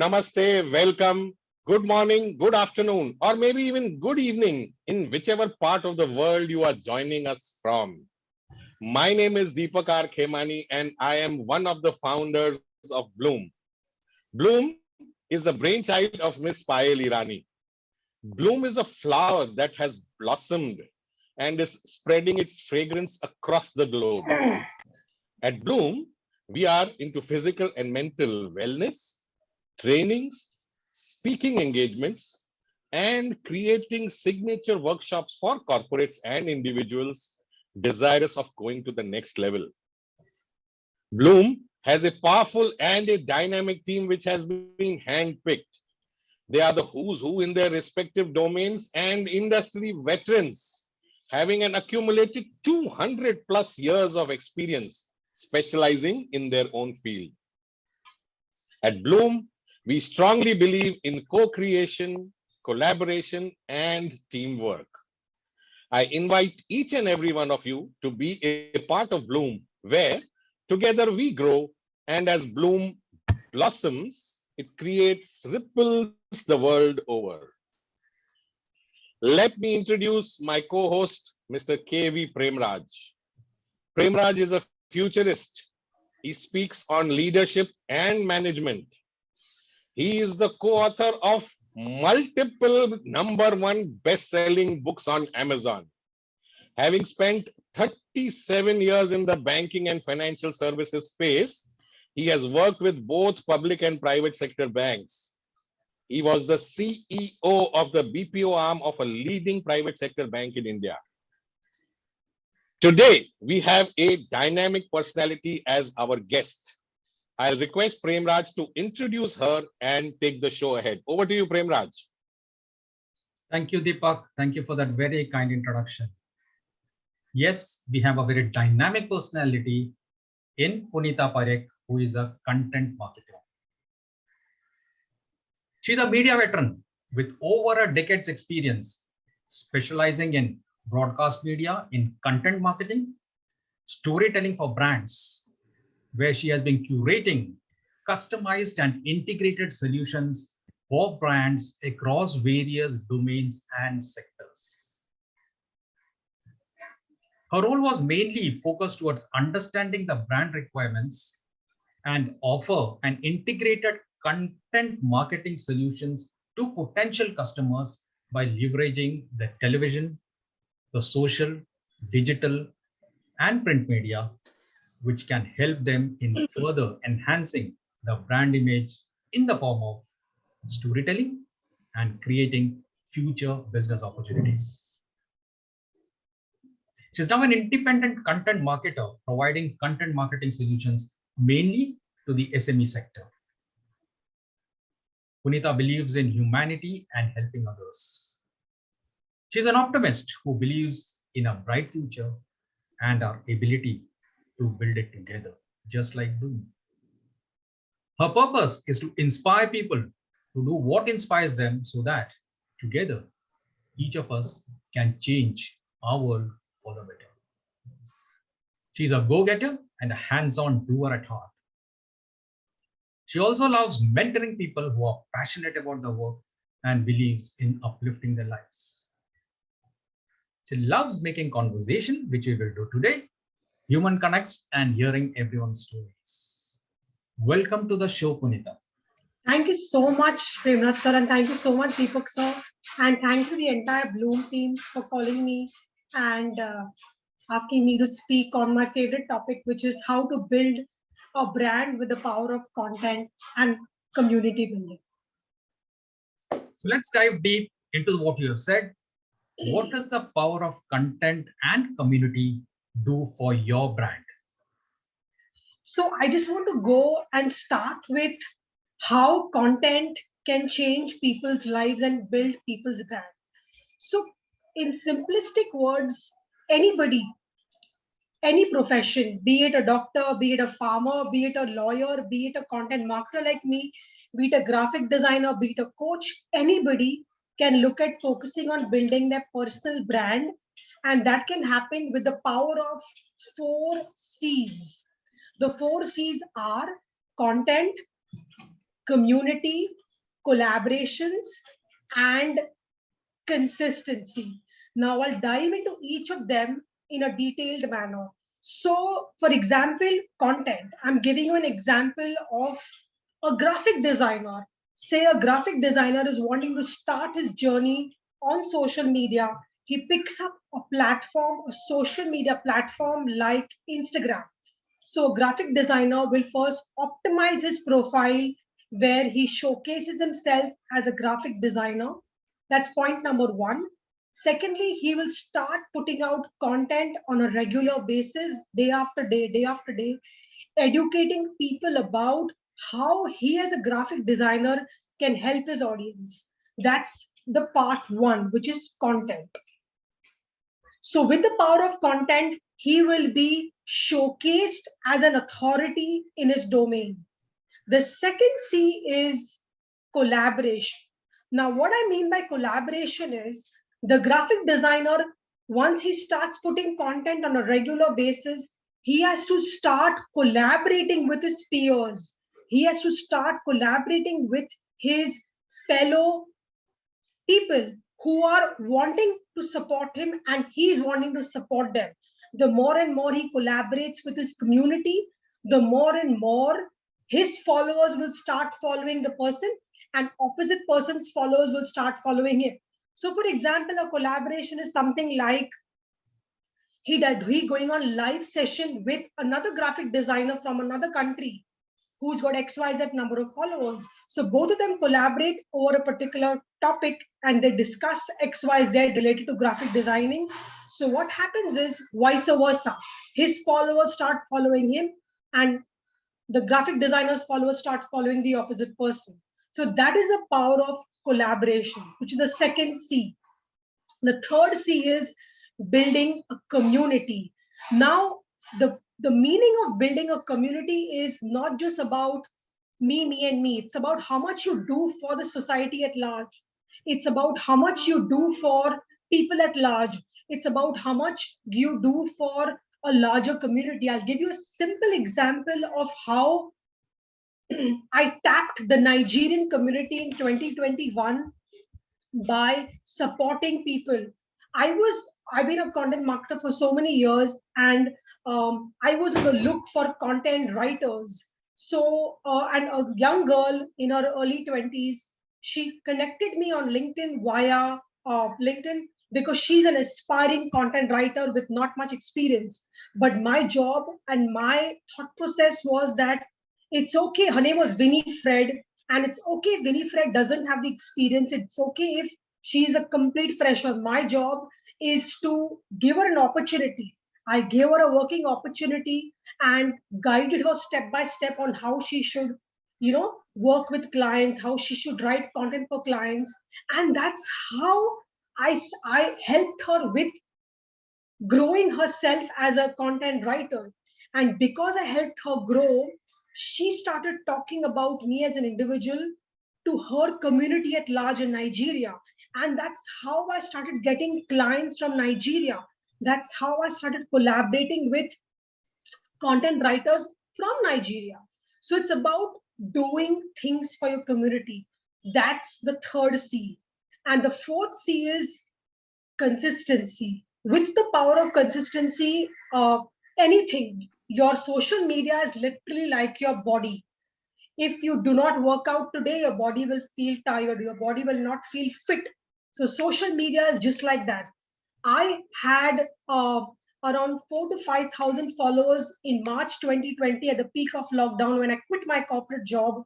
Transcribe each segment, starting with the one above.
namaste, welcome, good morning, good afternoon, or maybe even good evening in whichever part of the world you are joining us from. My name is Deepak R. Khemani and I am one of the founders of Bloom. Bloom is a brainchild of Miss Payal Irani. Bloom is a flower that has blossomed and is spreading its fragrance across the globe. At Bloom, we are into physical and mental wellness, trainings, speaking engagements, and creating signature workshops for corporates and individuals desirous of going to the next level. Bloom has a powerful and a dynamic team which has been handpicked. They are the who's who in their respective domains and industry veterans, having an accumulated 200 plus years of experience specializing in their own field. At Bloom, we strongly believe in co-creation, collaboration, and teamwork. I invite each and every one of you to be a part of Bloom, where together we grow, and as Bloom blossoms, it creates ripples the world over. Let me introduce my co-host, Mr. K.V. Premraj. Premraj is a futurist. He speaks on leadership and management. He is the co-author of multiple #1 best-selling books on Amazon. Having spent 37 years in the banking and financial services space, he has worked with both public and private sector banks. He was the CEO of the BPO arm of a leading private sector bank in India. Today, we have a dynamic personality as our guest. I'll request Premraj to introduce her and take the show ahead. Over to you, Premraj. Thank you, Deepak. Thank you for that very kind introduction. Yes, we have a very dynamic personality in Punita Parekh, who is a content marketer. She's a media veteran with over a decade's experience, specializing in broadcast media, in content marketing, storytelling for brands, where she has been curating customized and integrated solutions for brands across various domains and sectors. Her role was mainly focused towards understanding the brand requirements and offer an integrated content marketing solutions to potential customers by leveraging the television, the social, digital, and print media, which can help them in further enhancing the brand image in the form of storytelling and creating future business opportunities. She's now an independent content marketer providing content marketing solutions mainly to the SME sector. Punita believes in humanity and helping others. She's an optimist who believes in a bright future and our ability to build it together, just like Bloom. Her purpose is to inspire people to do what inspires them so that together, each of us can change our world for the better. She's a go-getter and a hands-on doer at heart. She also loves mentoring people who are passionate about the work and believes in uplifting their lives. She loves making conversation, which we will do today, human connects, and hearing everyone's stories. Welcome to the show, Punita. Thank you so much, Premnath sir, and thank you so much, Deepak sir, and thank you the entire Bloom team for calling me and asking me to speak on my favorite topic, which is how to build a brand with the power of content and community building. So let's dive deep into what you have said. What does the power of content and community do for your brand? So I just want to go and start with how content can change people's lives and build people's brand. So in simplistic words, anybody, any profession, be it a doctor, be it a farmer, be it a lawyer, be it a content marketer like me, be it a graphic designer, be it a coach, anybody can look at focusing on building their personal brand. And that can happen with the power of 4 C's. The 4 C's are content, community, collaborations, and consistency. Now I'll dive into each of them in a detailed manner. So, for example, content. I'm giving you an example of a graphic designer. Say a graphic designer is wanting to start his journey on social media. He picks up a platform, a social media platform like Instagram. So, a graphic designer will first optimize his profile where he showcases himself as a graphic designer. That's point number one. Secondly, he will start putting out content on a regular basis, day after day, educating people about how he, as a graphic designer, can help his audience. That's the part one, which is content. So, with the power of content, he will be showcased as an authority in his domain. The second C is collaboration. Now, what I mean by collaboration is the graphic designer, once he starts putting content on a regular basis, he has to start collaborating with his peers. He has to start collaborating with his fellow people who are wanting to support him and he's wanting to support them. The more and more he collaborates with his community, the more and more his followers will start following the person and opposite person's followers will start following him. So, for example, a collaboration is something like he going on live session with another graphic designer from another country who's got XYZ number of followers. So both of them collaborate over a particular topic and they discuss XYZ related to graphic designing. So what happens is vice versa. His followers start following him and the graphic designer's followers start following the opposite person. So that is the power of collaboration, which is the second C. The third C is building a community. Now, the meaning of building a community is not just about me, and me. It's about how much you do for the society at large. It's about how much you do for people at large. It's about how much you do for a larger community. I'll give you a simple example of how I tapped the Nigerian community in 2021 by supporting people. I've been a content marketer for so many years, and I was on the look for content writers. So, and a young girl in her early 20s, she connected me on LinkedIn via LinkedIn because she's an aspiring content writer with not much experience. But my job and my thought process was that it's okay. Her name was Winifred, and it's okay if Winifred doesn't have the experience. It's okay if she's a complete fresher. My job is to give her an opportunity. I gave her a working opportunity and guided her step by step on how she should, work with clients, how she should write content for clients. And that's how I helped her with growing herself as a content writer. And because I helped her grow, she started talking about me as an individual to her community at large in Nigeria. And that's how I started getting clients from Nigeria. That's how I started collaborating with content writers from Nigeria. So it's about doing things for your community. That's the third C. And the fourth C is consistency. With the power of consistency, anything, your social media is literally like your body. If you do not work out today, your body will feel tired, your body will not feel fit. So, social media is just like that. I had around 4 to 5,000 followers in March 2020 at the peak of lockdown when I quit my corporate job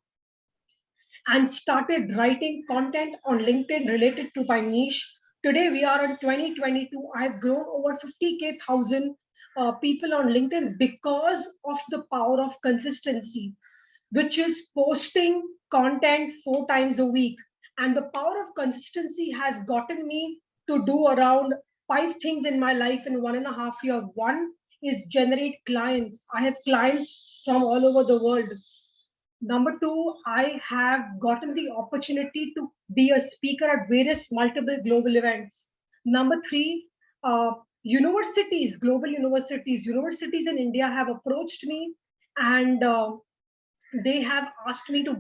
and started writing content on LinkedIn related to my niche. Today we are in 2022. I've grown over 50K thousand people on LinkedIn because of the power of consistency, which is posting content 4 times a week. And the power of consistency has gotten me to do around 5 things in my life in 1.5 years. One is generate clients. I have clients from all over the world. Number two, I have gotten the opportunity to be a speaker at various multiple global events. Number three, universities, global universities in India have approached me and they have asked me to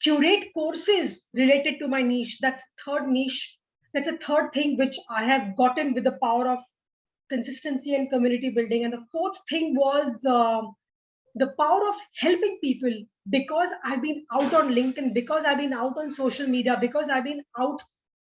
curate courses related to my niche. That's third niche. That's a third thing which I have gotten with the power of consistency and community building. And the fourth thing was the power of helping people, because I've been out on LinkedIn, because I've been out on social media, because I've been out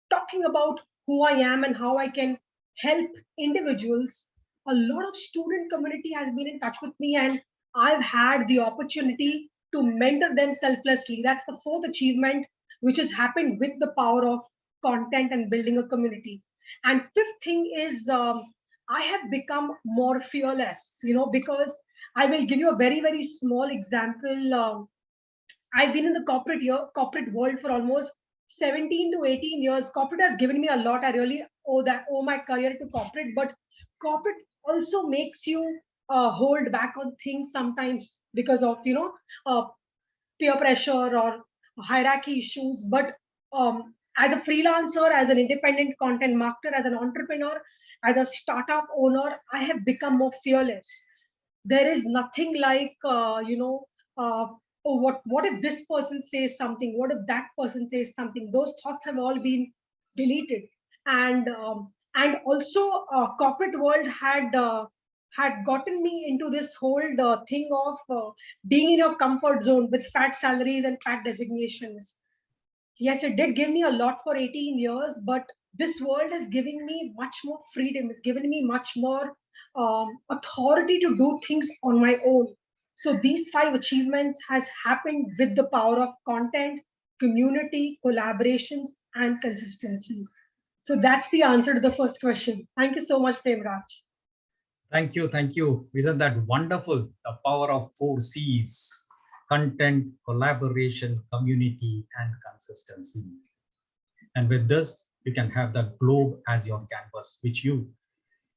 talking about who I am and how I can help individuals. A lot of student community has been in touch with me, and I've had the opportunity to mentor them selflessly. That's the fourth achievement which has happened with the power of content and building a community. And fifth thing is I have become more fearless, because I will give you a very, very small example. I've been in the corporate world for almost 17 to 18 years. Corporate has given me a lot. I really owe my career to corporate, but corporate also makes you hold back on things sometimes because of peer pressure or hierarchy issues. But as a freelancer, as an independent content marketer, as an entrepreneur, as a startup owner, I have become more fearless. There is nothing like oh, what if this person says something, what if that person says something. Those thoughts have all been deleted. And also corporate world had gotten me into this whole thing of being in your comfort zone with fat salaries and fat designations. Yes, it did give me a lot for 18 years, but this world is giving me much more freedom. It's given me much more authority to do things on my own. So these five achievements has happened with the power of content, community, collaborations, and consistency. So that's the answer to the first question. Thank you so much, Premraj. Thank you. Thank you. Isn't that wonderful? The power of 4 C's: content, collaboration, community, and consistency. And with this, you can have the globe as your canvas, which you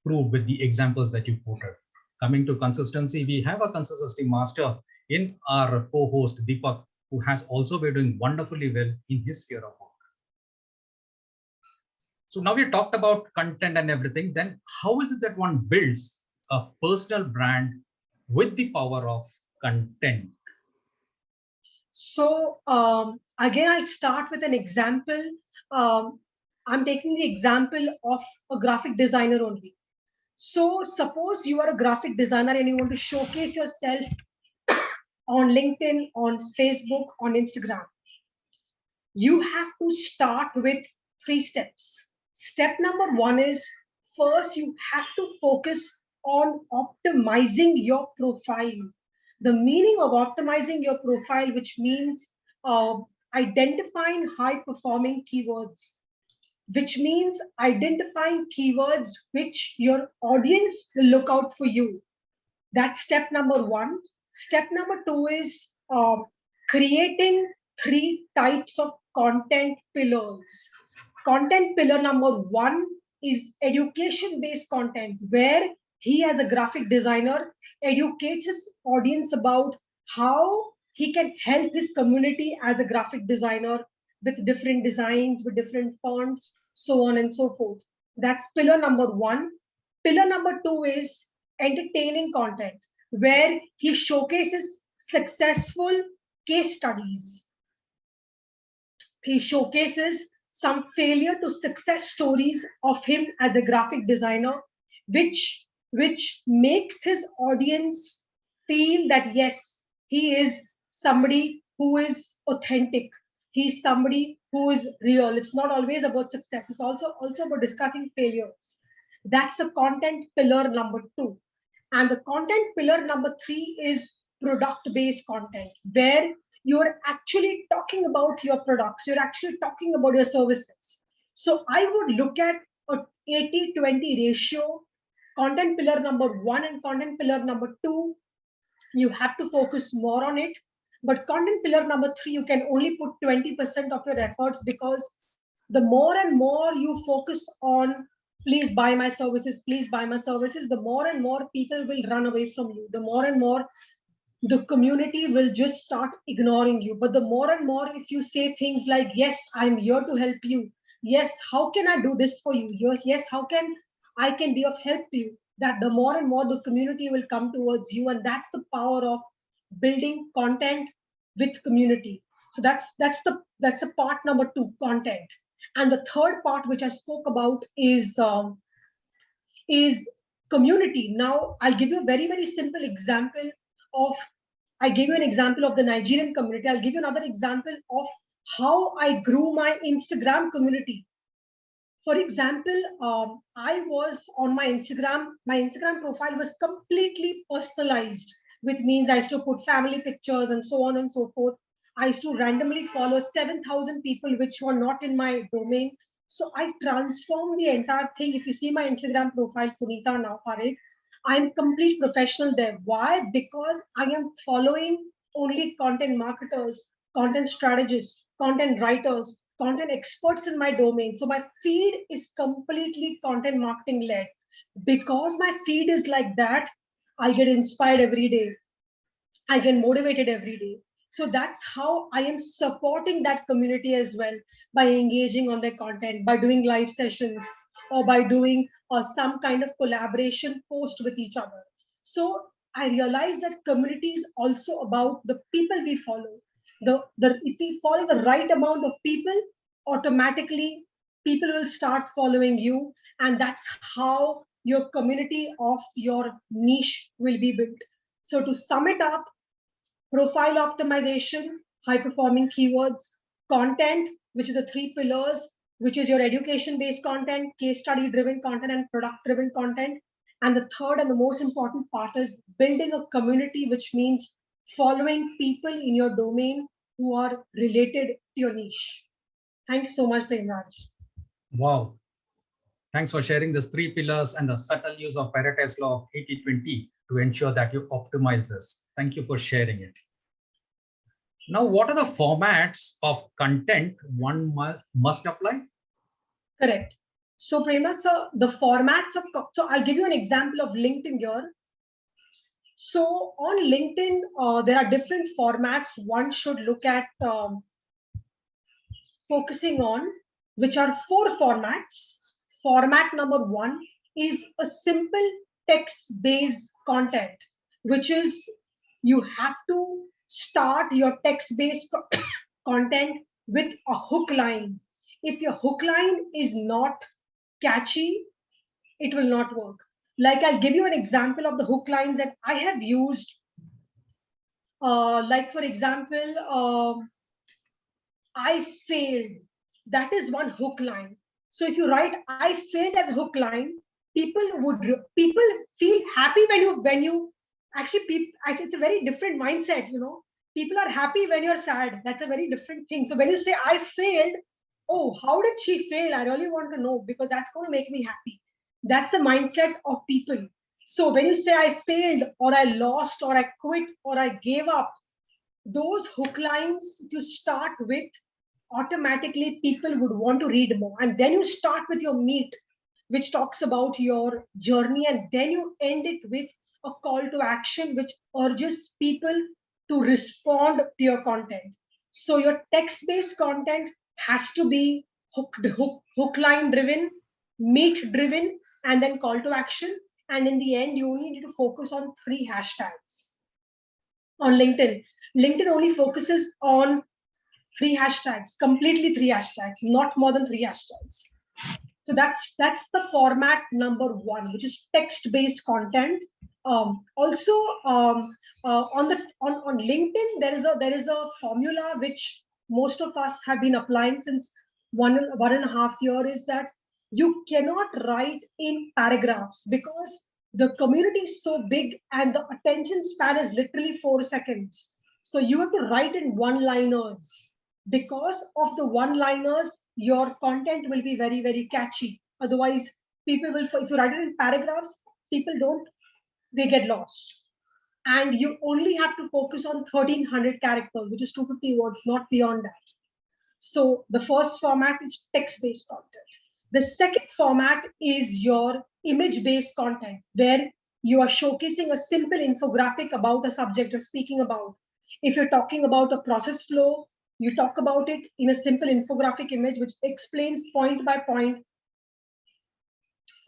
proved with the examples that you quoted. Coming to consistency, we have a consistency master in our co-host Deepak, who has also been doing wonderfully well in his sphere of work. So now we talked about content and everything. Then how is it that one builds a personal brand with the power of content? So again, I start with an example. I'm taking the example of a graphic designer only. So suppose you are a graphic designer and you want to showcase yourself on LinkedIn, on Facebook, on Instagram. You have to start with 3 steps. Step number 1 is, first you have to focus on optimizing your profile. The meaning of optimizing your profile, which means identifying high performing keywords, which means identifying keywords which your audience will look out for you. That's step number 1. Step number 2 is creating 3 types of content pillars. Content pillar number 1 is education based content, where he, as a graphic designer, educates his audience about how he can help his community as a graphic designer with different designs, with different fonts, so on and so forth. That's pillar number 1. Pillar number 2 is entertaining content, where he showcases successful case studies. He showcases some failure to success stories of him as a graphic designer, which makes his audience feel that yes, he is somebody who is authentic. He's somebody who is real. It's not always about success. It's also about discussing failures. That's the content pillar number 2. And the content pillar number 3 is product-based content, where you're actually talking about your products, you're actually talking about your services. So I would look at a 80-20 ratio. Content pillar number 1 and content pillar number 2, you have to focus more on it. But content pillar number 3, you can only put 20% of your efforts, because the more and more you focus on please buy my services, please buy my services, the more and more people will run away from you. The more and more the community will just start ignoring you. But the more and more, if you say things like, yes, I'm here to help you. Yes, how can I do this for you? Yes, how can I can be of help to you? That the more and more the community will come towards you. And that's the power of building content with community. So that's the part number 2, content. And the third part, which I spoke about, is community. Now, I'll give you a very, very simple example of, I gave you an example of the Nigerian community. I'll give you another example of how I grew my Instagram community. For example, I was on my Instagram profile was completely personalized, which means I used to put family pictures and so on and so forth. I used to randomly follow 7,000 people which were not in my domain. So I transformed the entire thing. If you see my Instagram profile, Punita now Parekh, I'm complete professional there. Why? Because I am following only content marketers, content strategists, content writers, content experts in my domain. So my feed is completely content marketing led. Because my feed is like that, I get inspired every day. I get motivated every day. So that's how I am supporting that community as well, by engaging on their content, by doing live sessions, or by doing some kind of collaboration post with each other. So I realize that community is also about the people we follow. If we follow the right amount of people, automatically people will start following you, and that's how your community of your niche will be built. So to sum it up, profile optimization, high performing keywords, content, which is the 3 pillars, which is your education based content, case study driven content, and product driven content. And the third and the most important part is building a community, which means following people in your domain who are related to your niche. Thank you so much, Premraj. Wow. Thanks for sharing these 3 pillars and the subtle use of Pareto's law of 80-20 to ensure that you optimize this. Thank you for sharing it. Now, what are the formats of content one must apply? Correct. So, Premraj, so the formats of, so I'll give you an example of LinkedIn here. So on LinkedIn, there are different formats one should look at focusing on, which are 4 formats. Format number 1 is a simple text-based content, which is you have to start your text-based content with a hook line. If your hook line is not catchy, it will not work. Like, I'll give you an example of the hook lines that I have used. Like, for example, I failed. That is one hook line. So if you write I failed as a hook line, people feel happy when you actually it's a very different mindset, People are happy when you're sad. That's a very different thing. So when you say I failed, oh, how did she fail? I really want to know, because that's going to make me happy. That's the mindset of people. So when you say I failed, or I lost, or I quit, or I gave up, those hook lines you start with, automatically people would want to read more. And then you start with your meat, which talks about your journey, and then you end it with a call to action, which urges people to respond to your content. So your text-based content has to be hook line driven, meat driven, and then call to action. And in the end, you only need to focus on 3 hashtags. On LinkedIn, LinkedIn only focuses on 3 hashtags, completely 3 hashtags, not more than 3 hashtags. So that's the format number 1, which is text-based content. Also, on LinkedIn, there is a formula which most of us have been applying since one and a half year, is that you cannot write in paragraphs, because the community is so big and the attention span is literally 4 seconds. So you have to write in one-liners. Because of the one-liners, your content will be very, very catchy. Otherwise, people will, if you write it in paragraphs, they get lost. And you only have to focus on 1,300 characters, which is 250 words, not beyond that. So the first format is text-based content. The second format is your image-based content, where you are showcasing a simple infographic about a subject you're speaking about. If you're talking about a process flow, you talk about it in a simple infographic image, which explains point by point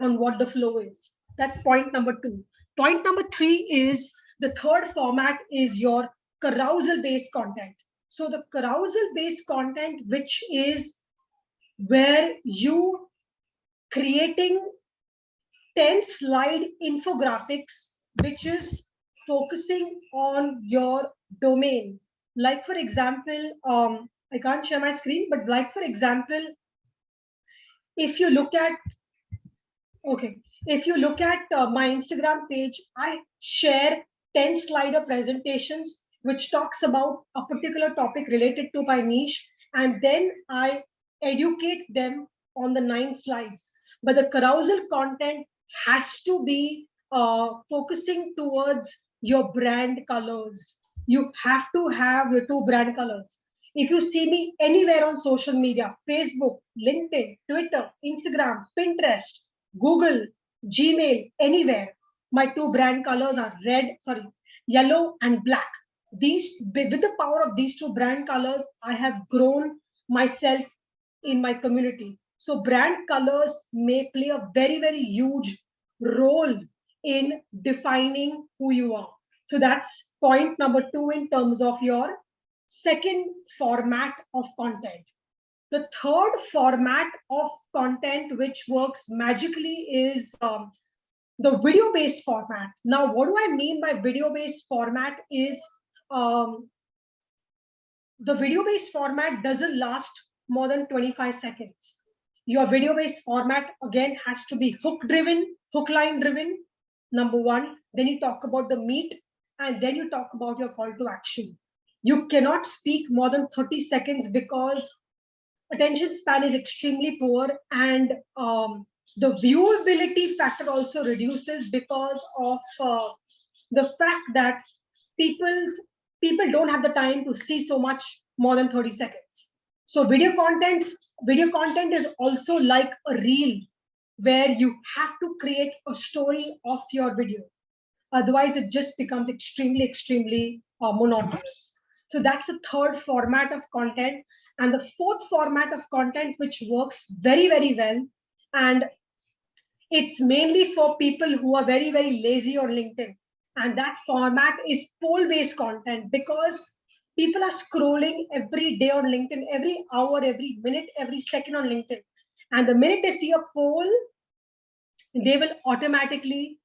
on what the flow is. That's point number 2. Point number 3 is, the third format is your carousel-based content. So the carousel-based content, which is where you creating 10 slide infographics, which is focusing on your domain. Like for example, I can't share my screen, but like for example, if you look at, okay, if you look at my Instagram page, I share 10 slider presentations, which talks about a particular topic related to my niche. And then I educate them on the 9 slides. But the carousel content has to be focusing towards your brand colors. You have to have your 2 brand colors. If you see me anywhere on social media, Facebook, LinkedIn, Twitter, Instagram, Pinterest, Google, Gmail, anywhere, my 2 brand colors are yellow and black. These, with the power of these 2 brand colors, I have grown myself in my community. So brand colors may play a very, very huge role in defining who you are. So that's point number 2 in terms of your second format of content. The third format of content which works magically is the video-based format. Now, what do I mean by video-based format is the video-based format doesn't last more than 25 seconds. Your video-based format, again, has to be hook-driven, hook-line-driven, number 1. Then you talk about the meat, and then you talk about your call to action. You cannot speak more than 30 seconds because attention span is extremely poor, and the viewability factor also reduces because of the fact that people's people don't have the time to see so much more than 30 seconds. So video content is also like a reel where you have to create a story of your video. Otherwise, it just becomes extremely monotonous. So that's the third format of content. And the fourth format of content, which works very, very well, and it's mainly for people who are very, very lazy on LinkedIn. And that format is poll-based content, because people are scrolling every day on LinkedIn, every hour, every minute, every second on LinkedIn. And the minute they see a poll, they will automatically,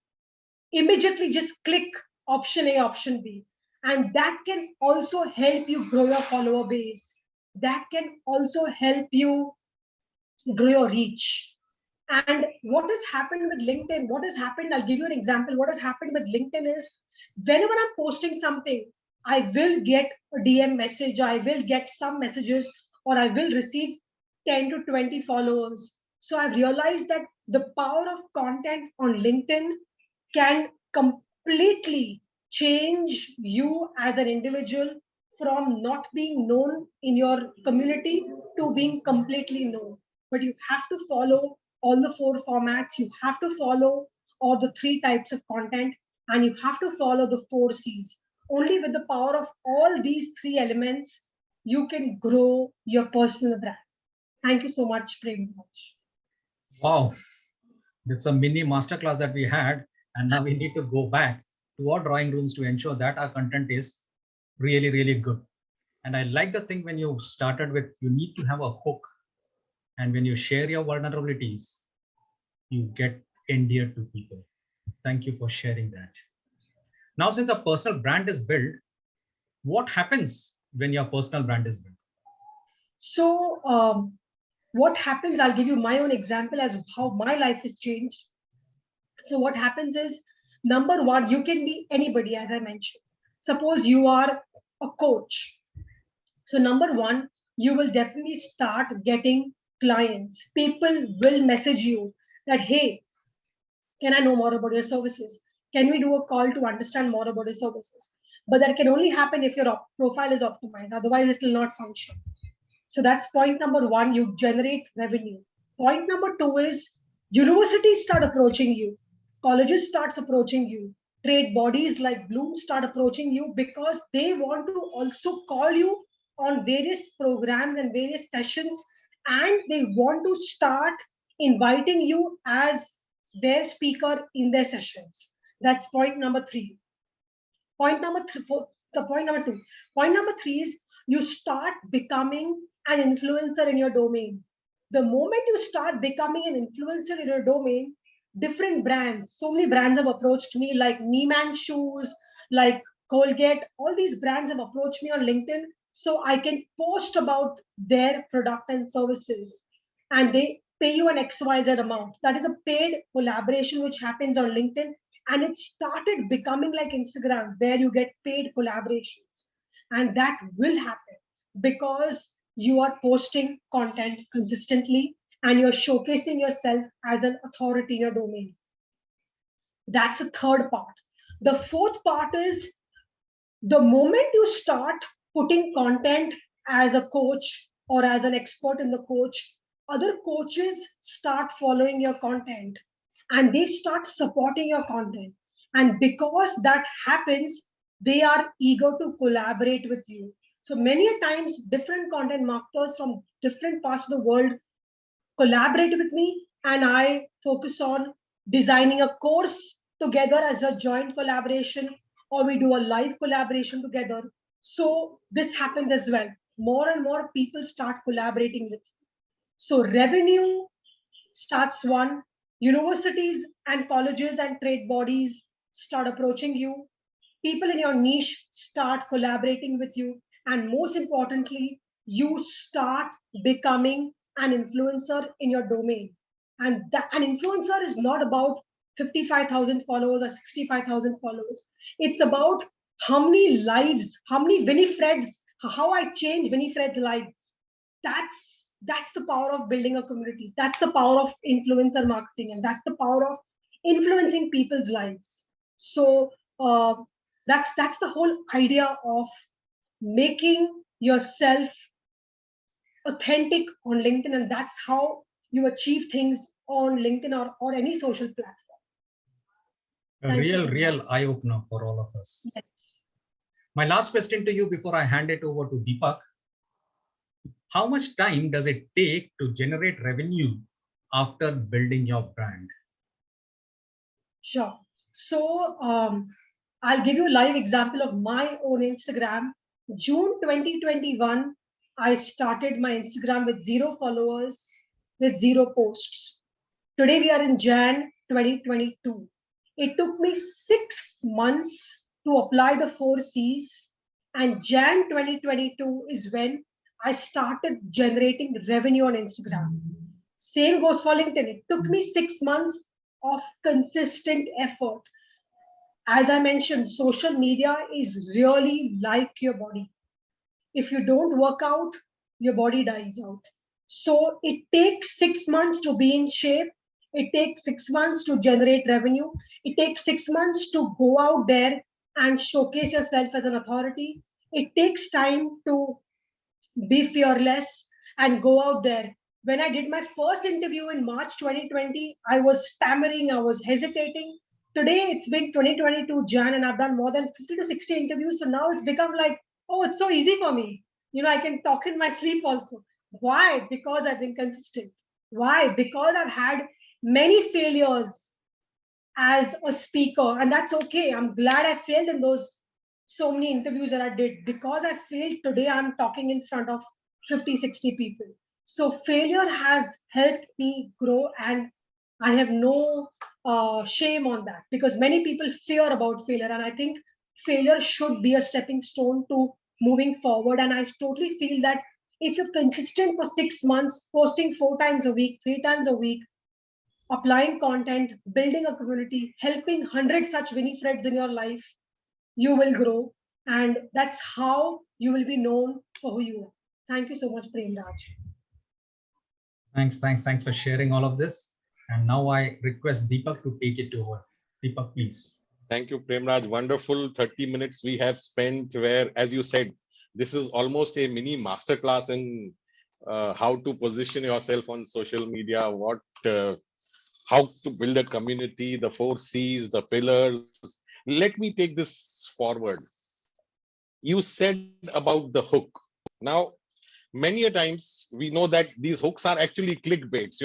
immediately just click option A, option B. And that can also help you grow your follower base. That can also help you grow your reach. And what has happened with LinkedIn, what has happened, I'll give you an example. What has happened with LinkedIn is, whenever I'm posting something, I will get a DM message, I will get some messages, or I will receive 10 to 20 followers. So I've realized that the power of content on LinkedIn can completely change you as an individual, from not being known in your community to being completely known. But you have to follow all the 4 formats, you have to follow all the 3 types of content, and you have to follow the 4 C's. Only with the power of all these 3 elements, you can grow your personal brand. Thank you so much, Prem. Wow, that's a mini masterclass that we had. And now we need to go back to our drawing rooms to ensure that our content is really, really good. And I like the thing when you started with, you need to have a hook. And when you share your vulnerabilities, you get endeared to people. Thank you for sharing that. Now, since a personal brand is built, what happens when your personal brand is built? So what happens, I'll give you my own example as how my life has changed. So what happens is, number 1, you can be anybody, as I mentioned. Suppose you are a coach. So number 1, you will definitely start getting clients. People will message you that, hey, can I know more about your services? Can we do a call to understand more about your services? But that can only happen if your profile is optimized. Otherwise, it will not function. So that's point number 1, you generate revenue. Point number 2 is, universities start approaching you, colleges start approaching you, trade bodies like Bloom start approaching you, because they want to also call you on various programs and various sessions, and they want to start inviting you as their speaker in their sessions. That's point number 3. Point number 3, the point number 2. Point number 3 is, you start becoming an influencer in your domain. The moment you start becoming an influencer in your domain, different brands, so many brands have approached me, like Neiman Shoes, like Colgate, all these brands have approached me on LinkedIn so I can post about their product and services. And they pay you an XYZ amount. That is a paid collaboration which happens on LinkedIn. And it started becoming like Instagram, where you get paid collaborations. And that will happen because you are posting content consistently and you're showcasing yourself as an authority in your domain. That's the third part. The fourth part is the moment you start putting content as a coach or as an expert in the coach, other coaches start following your content and they start supporting your content. And because that happens, they are eager to collaborate with you. So many a times, different content marketers from different parts of the world collaborate with me, and I focus on designing a course together as a joint collaboration, or we do a live collaboration together. So this happens as well. More and more people start collaborating with you. So revenue starts one, universities and colleges and trade bodies start approaching you, people in your niche start collaborating with you, and most importantly, you start becoming an influencer in your domain. And that an influencer is not about 55,000 followers or 65,000 followers. It's about how many lives, how many Winifreds, how I change Winifred's life. That's the power of building a community. That's the power of influencer marketing, and that's the power of influencing people's lives. So that's the whole idea of making yourself authentic on LinkedIn, and that's how you achieve things on LinkedIn or any social platform. A Thank you. real eye opener for all of us. Yes. My last question to you before I hand it over to Deepak. How much time does it take to generate revenue after building your brand? Sure. So I'll give you a live example of my own Instagram. June 2021, I started my Instagram with 0 followers, with 0 posts. Today we are in Jan 2022. It took me 6 months to apply the 4 C's, and Jan 2022 is when I started generating revenue on Instagram. Same goes for LinkedIn. It took me 6 months of consistent effort. As I mentioned, social media is really like your body. If you don't work out, your body dies out. So it takes 6 months to be in shape. It takes 6 months to generate revenue. It takes 6 months to go out there and showcase yourself as an authority. It takes time to be fearless and go out there. When I did my first interview in March 2020, I was stammering, I was hesitating. Today it's been 2022 Jan and I've done more than 50 to 60 interviews. So now it's become like, oh, it's so easy for me. I can talk in my sleep also. Why? Because I've been consistent. Why? Because I've had many failures as a speaker, and that's okay. I'm glad I failed in those so many interviews that I did. Because I failed, today I'm talking in front of 50, 60 people. So failure has helped me grow, and I have no shame on that, because many people fear about failure, and I think failure should be a stepping stone to moving forward. And I totally feel that if you're consistent for 6 months, posting 4 times a week, 3 times a week, applying content, building a community, helping 100 such Winifreds in your life, you will grow. And that's how you will be known for who you are. Thank you so much, Premraj. Thanks for sharing all of this. And now I request Deepak to take it over. Deepak, please. Thank you, Premraj. Wonderful 30 minutes we have spent where, as you said, this is almost a mini masterclass in how to position yourself on social media, how to build a community, the 4 C's, the pillars. Let me take this forward. You said about the hook. Now, many a times we know that these hooks are actually clickbaits.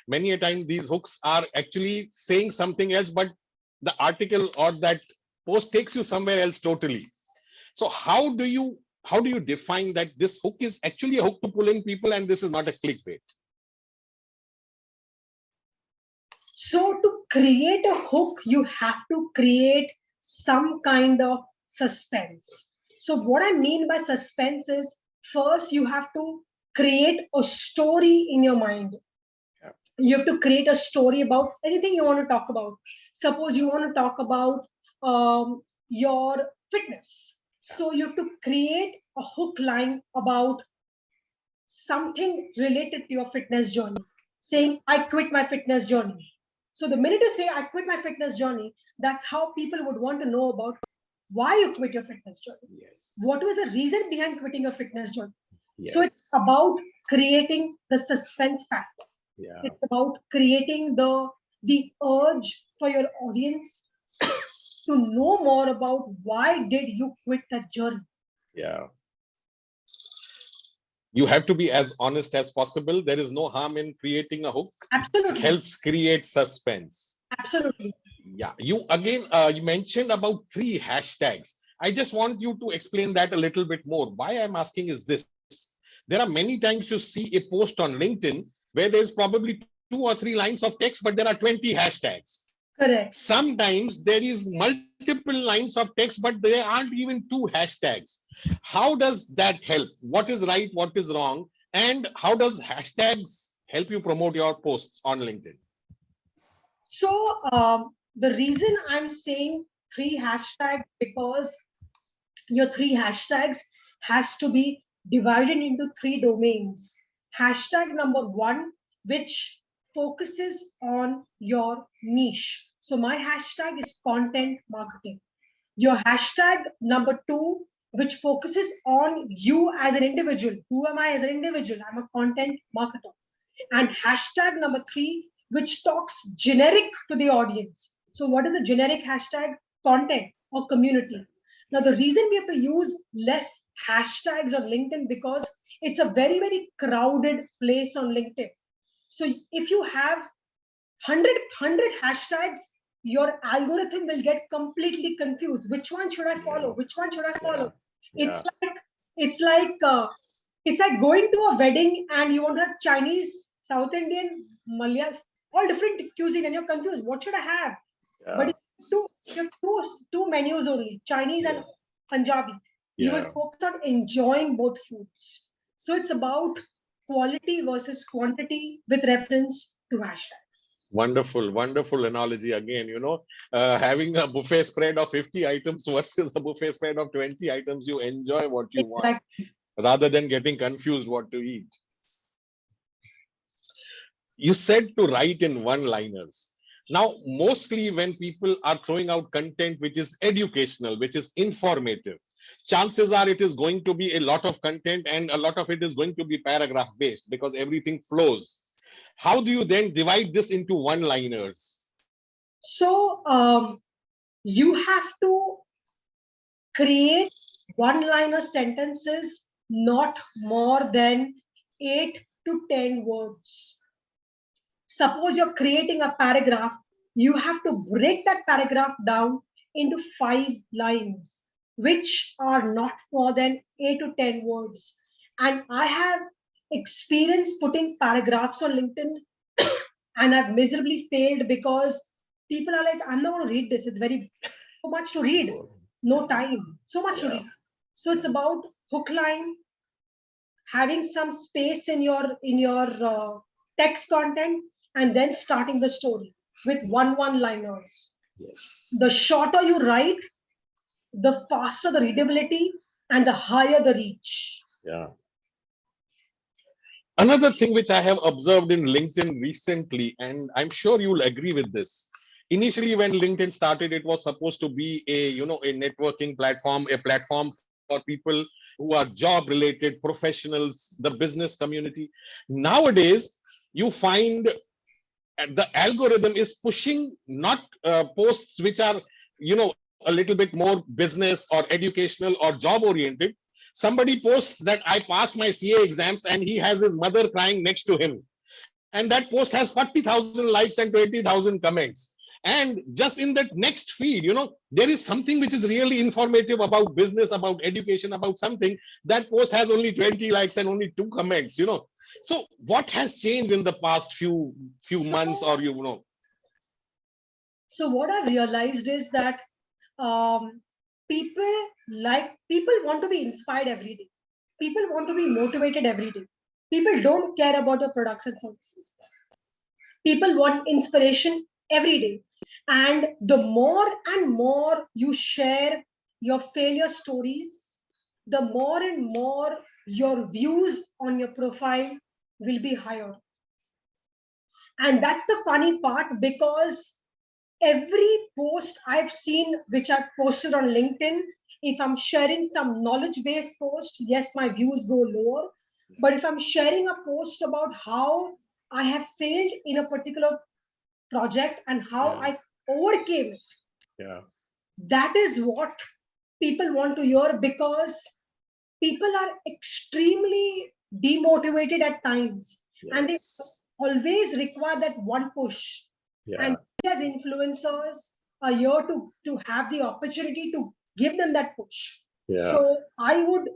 Many a time these hooks are actually saying something else, but the article or that post takes you somewhere else totally. So how do you how do you define that this hook is actually a hook to pull in people and this is not a clickbait? So to create a hook, you have to create some kind of suspense. So what I mean by suspense is, first you have to create a story in your mind. Yeah. You have to create a story about anything you want to talk about. Suppose you want to talk about your fitness. So you have to create a hook line about something related to your fitness journey, saying, I quit my fitness journey. So the minute you say, I quit my fitness journey, that's how people would want to know about why you quit your fitness journey. Yes. What was the reason behind quitting your fitness journey? Yes. So it's about creating the suspense factor. Yeah. It's about creating the urge for your audience to know more about why did you quit that journey. Yeah. You have to be as honest as possible. There is no harm in creating a hook. Absolutely. It helps create suspense. Absolutely. Yeah. You again, you mentioned about 3 hashtags. I just want you to explain that a little bit more. Why I'm asking is this. There are many times you see a post on LinkedIn where there's probably 2 or 3 lines of text, but there are 20 hashtags. Correct. Sometimes there is multiple lines of text, but there aren't even 2 hashtags. How does that help? What is right? What is wrong? And how does hashtags help you promote your posts on LinkedIn? So the reason I'm saying 3 hashtags, because your 3 hashtags has to be divided into 3 domains. Hashtag number 1, which focuses on your niche. So my hashtag is content marketing. Your hashtag number 2, which focuses on you as an individual. Who am I as an individual? I'm a content marketer. And hashtag number 3, which talks generic to the audience. So what is the generic hashtag? Content or community. Now, the reason we have to use less hashtags on LinkedIn, because it's a very, very crowded place on LinkedIn. So if you have 100 hashtags, your algorithm will get completely confused. Which one should I follow? Which one should I follow? Yeah. It's like it's like going to a wedding and you want to have Chinese, South Indian, Malayalam, all different cuisine, and you're confused. What should I have? Yeah. But you have two menus only, Chinese and Punjabi. You will focus on enjoying both foods. So it's about quality versus quantity with reference to hashtags. Wonderful, wonderful analogy again. Having a buffet spread of 50 items versus a buffet spread of 20 items, you enjoy what you want rather than getting confused what to eat. You said to write in one-liners. Now, mostly when people are throwing out content which is educational, which is informative, chances are it is going to be a lot of content and a lot of it is going to be paragraph based because everything flows. How do you then divide this into one-liners? So you have to create one-liner sentences not more than 8 to 10 words. Suppose you're creating a paragraph, you have to break that paragraph down into 5 lines, which are not more than 8 to 10 words. And I have experience putting paragraphs on LinkedIn and I've miserably failed because people are like, I'm not going to read this. It's very so much to read. No time. So much to read. So it's about hook line, having some space in your text content, and then starting the story with one-liners. Yes. The shorter you write, the faster the readability and the higher the reach. Yeah. Another thing which I have observed in LinkedIn recently, and I'm sure you'll agree with this. Initially, when LinkedIn started, it was supposed to be a networking platform, a platform for people who are job-related professionals, the business community. Nowadays, you find the algorithm is pushing not posts which are a little bit more business or educational or job oriented. Somebody posts that I passed my CA exams and he has his mother crying next to him, and that post has 40,000 likes and 20,000 comments, And just in that next feed, there is something which is really informative about business, about education, about something. That post has only 20 likes and only 2 comments. So what has changed in the past few months, or So what I realized is that um, people want to be inspired every day. People want to be motivated every day. People don't care about your products and services. People want inspiration every day. And the more and more you share your failure stories, the more and more your views on your profile will be higher. And that's the funny part, because every post I've seen which I've posted on LinkedIn, if I'm sharing some knowledge based post, yes, my views go lower. But if I'm sharing a post about how I have failed in a particular project and how yeah, I overcame it, yeah, that is what people want to hear, because people are extremely demotivated at times, and they yes, always require that one push. yeah, And we as influencers are here to have the opportunity to give them that push. yeah, So I would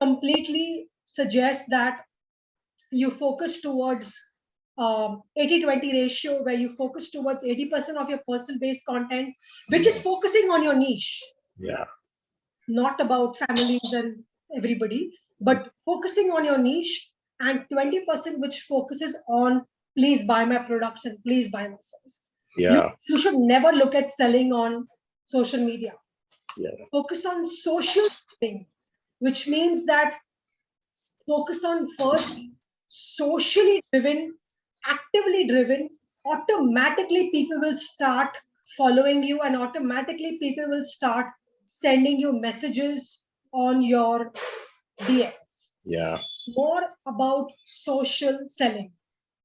completely suggest that you focus towards 80-20 ratio, where you focus towards 80% of your person based content, which is focusing on your niche, yeah, not about families and everybody, but focusing on your niche, and 20% which focuses on please buy my products and please buy my services. You, yeah, you should never look at selling on social media. yeah, Focus on social selling, which means that focus on first socially driven, actively driven. Automatically, people will start following you, and automatically, people will start sending you messages on your DMs. yeah. More about social selling.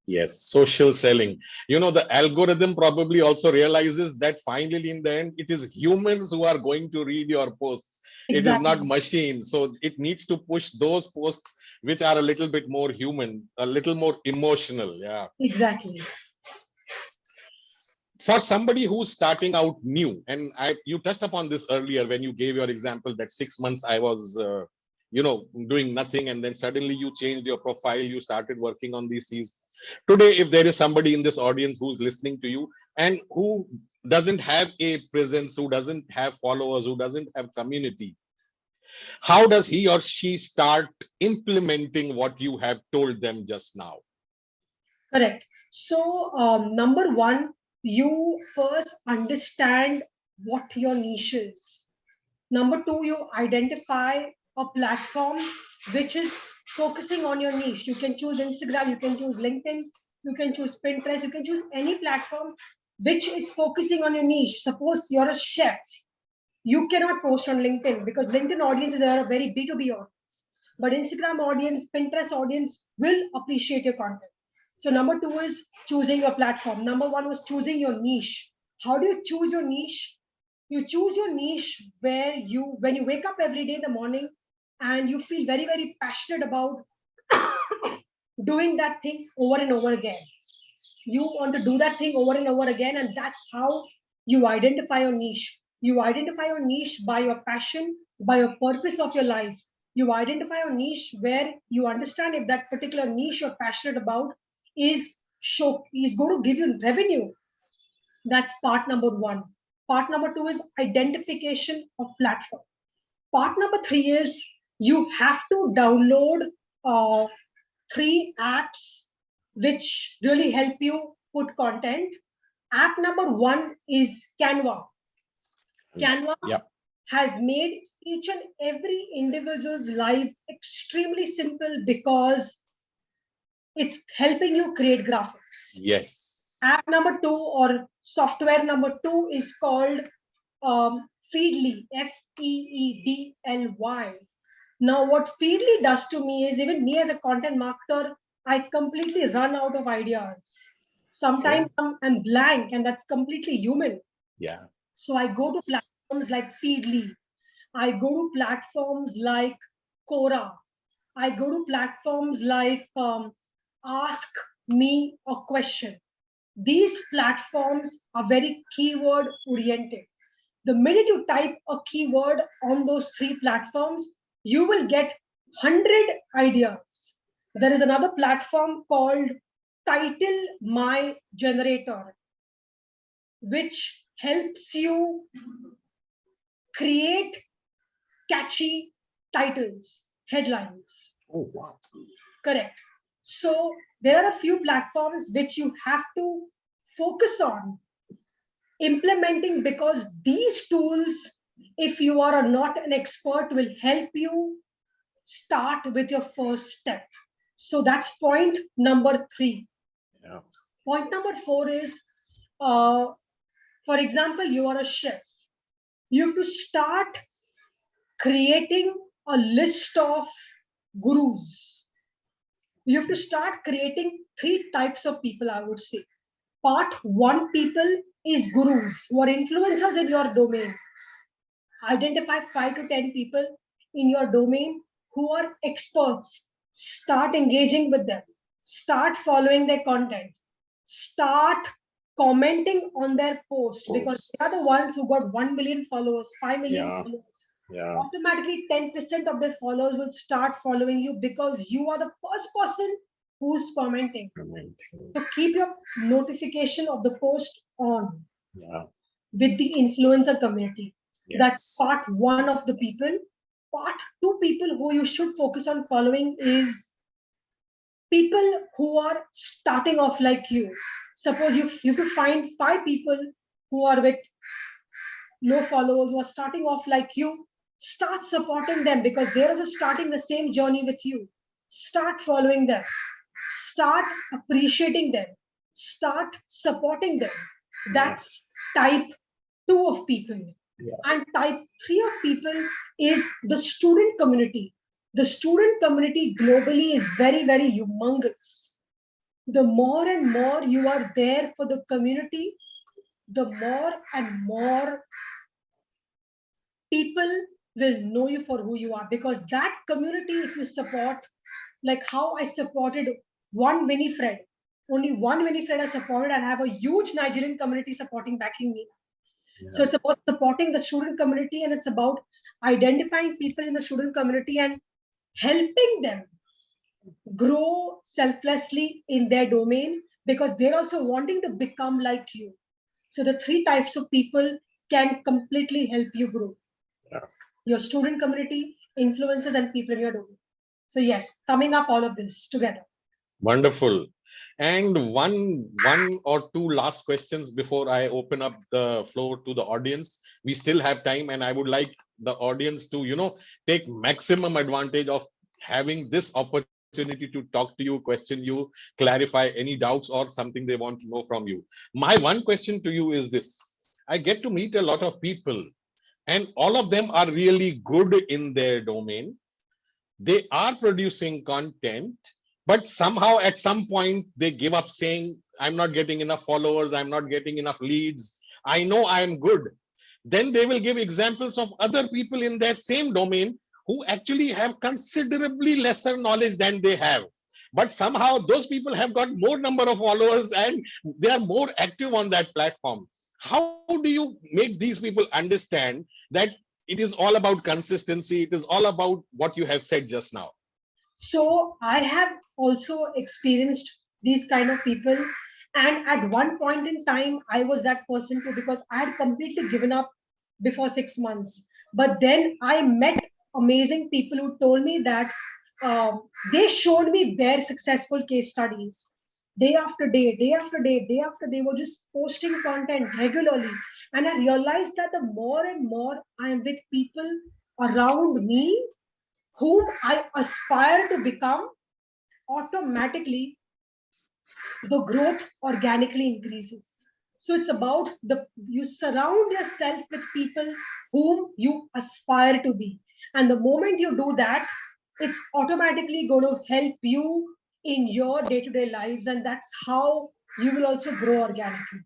Yes, social selling. The algorithm probably also realizes that finally, in the end, it is humans who are going to read your posts. It is not Exactly. machines. So it needs to push those posts which are a little bit more human, a little more emotional. Yeah. Exactly. For somebody who's starting out new, and you touched upon this earlier when you gave your example that 6 months I was doing nothing, and then suddenly you changed your profile, you started working on these things. Today, if there is somebody in this audience who's listening to you and who doesn't have a presence, who doesn't have followers, who doesn't have community, how does he or she start implementing what you have told them just now? Correct. So, number one, you first understand what your niche is. Number two, you identify a platform which is focusing on your niche. You can choose Instagram, you can choose LinkedIn, you can choose Pinterest, you can choose any platform which is focusing on your niche. Suppose you're a chef, you cannot post on LinkedIn because LinkedIn audiences are a very B2B audience. But Instagram audience, Pinterest audience will appreciate your content. So number two is choosing your platform. Number one was choosing your niche. How do you choose your niche? You choose your niche where when you wake up every day in the morning and you feel very, very passionate about doing that thing over and over again. You want to do that thing over and over again, and that's how you identify your niche. You identify your niche by your passion, by your purpose of your life. You identify your niche where you understand if that particular niche you're passionate about is going to give you revenue. That's part number one. Part number two is identification of platform. Part number three is you have to download uh, three apps which really help you put content. App number one is Canva. Canva Yeah, has made each and every individual's life extremely simple because it's helping you create graphics. yes, App number two or software number two is called Feedly, Feedly. Now, what Feedly does to me is, even me as a content marketer, I completely run out of ideas. okay, Sometimes I'm blank, and that's completely human. yeah, So I go to platforms like Feedly. I go to platforms like Quora. I go to platforms like Ask Me a Question. These platforms are very keyword oriented. The minute you type a keyword on those three platforms, you will get 100 ideas. There is another platform called Title My Generator, which helps you create catchy titles, headlines. Oh, wow. Correct. So there are a few platforms which you have to focus on implementing, because these tools, if you are not an expert, will help you start with your first step. So that's point number 3. Yeah. Point number 4 is, uh, for example, you are a chef. You have to start creating a list of gurus. You have to start creating 3 types of people, I would say. Part 1 people is gurus who are influencers in your domain. Identify 5 to 10 people in your domain who are experts. Start engaging with them. Start following their content. Start commenting on their post, because they are the Posts. ones who got 1 million followers, 5 million Yeah. followers. Yeah. Automatically 10% of their followers will start following you because you are the first person who's commenting. Comment. So keep your notification of the post on Yeah. with the influencer community. That's part Yes. 1 of the people. Part 2 people who you should focus on following is people who are starting off like you. Suppose you could find 5 people who are with low followers, who are starting off like you. Start supporting them because they're also starting the same journey with you. Start following them. Start appreciating them. Start supporting them. That's type 2 of people. Yeah. And type 3 of people is the student community. The student community globally is very, very humongous. The more and more you are there for the community, the more and more people will know you for who you are, because that community, if you support, like how I supported one Winifred, only one Winifred I supported, and I have a huge Nigerian community supporting, backing me. So it's about supporting the student community, and it's about identifying people in the student community and helping them grow selflessly in their domain, because they're also wanting to become like you. So the 3 types of people can completely help you grow: Yeah. your student community, influencers, and people in your domain. So yes, summing up all of this together. Wonderful. And one or two last questions before I open up the floor to the audience. We still have time, and I would like the audience to, take maximum advantage of having this opportunity to talk to you, question you, clarify any doubts or something they want to know from you. My one question to you is this. I get to meet a lot of people, and all of them are really good in their domain. They are producing content, but somehow at some point they give up, saying, I'm not getting enough followers, I'm not getting enough leads, I know I am good. Then they will give examples of other people in their same domain who actually have considerably lesser knowledge than they have, but somehow those people have got more number of followers and they are more active on that platform. How do you make these people understand that it is all about consistency, it is all about what you have said just now? So I have also experienced these kind of people. And at one point in time, I was that person too, because I had completely given up before 6 months. But then I met amazing people who told me that they showed me their successful case studies. Day after day, day after day, day after day, were just posting content regularly. And I realized that the more and more I am with people around me whom I aspire to become, automatically the growth organically increases. So it's about the you surround yourself with people whom you aspire to be. And the moment you do that, it's automatically going to help you in your day-to-day lives. And that's how you will also grow organically.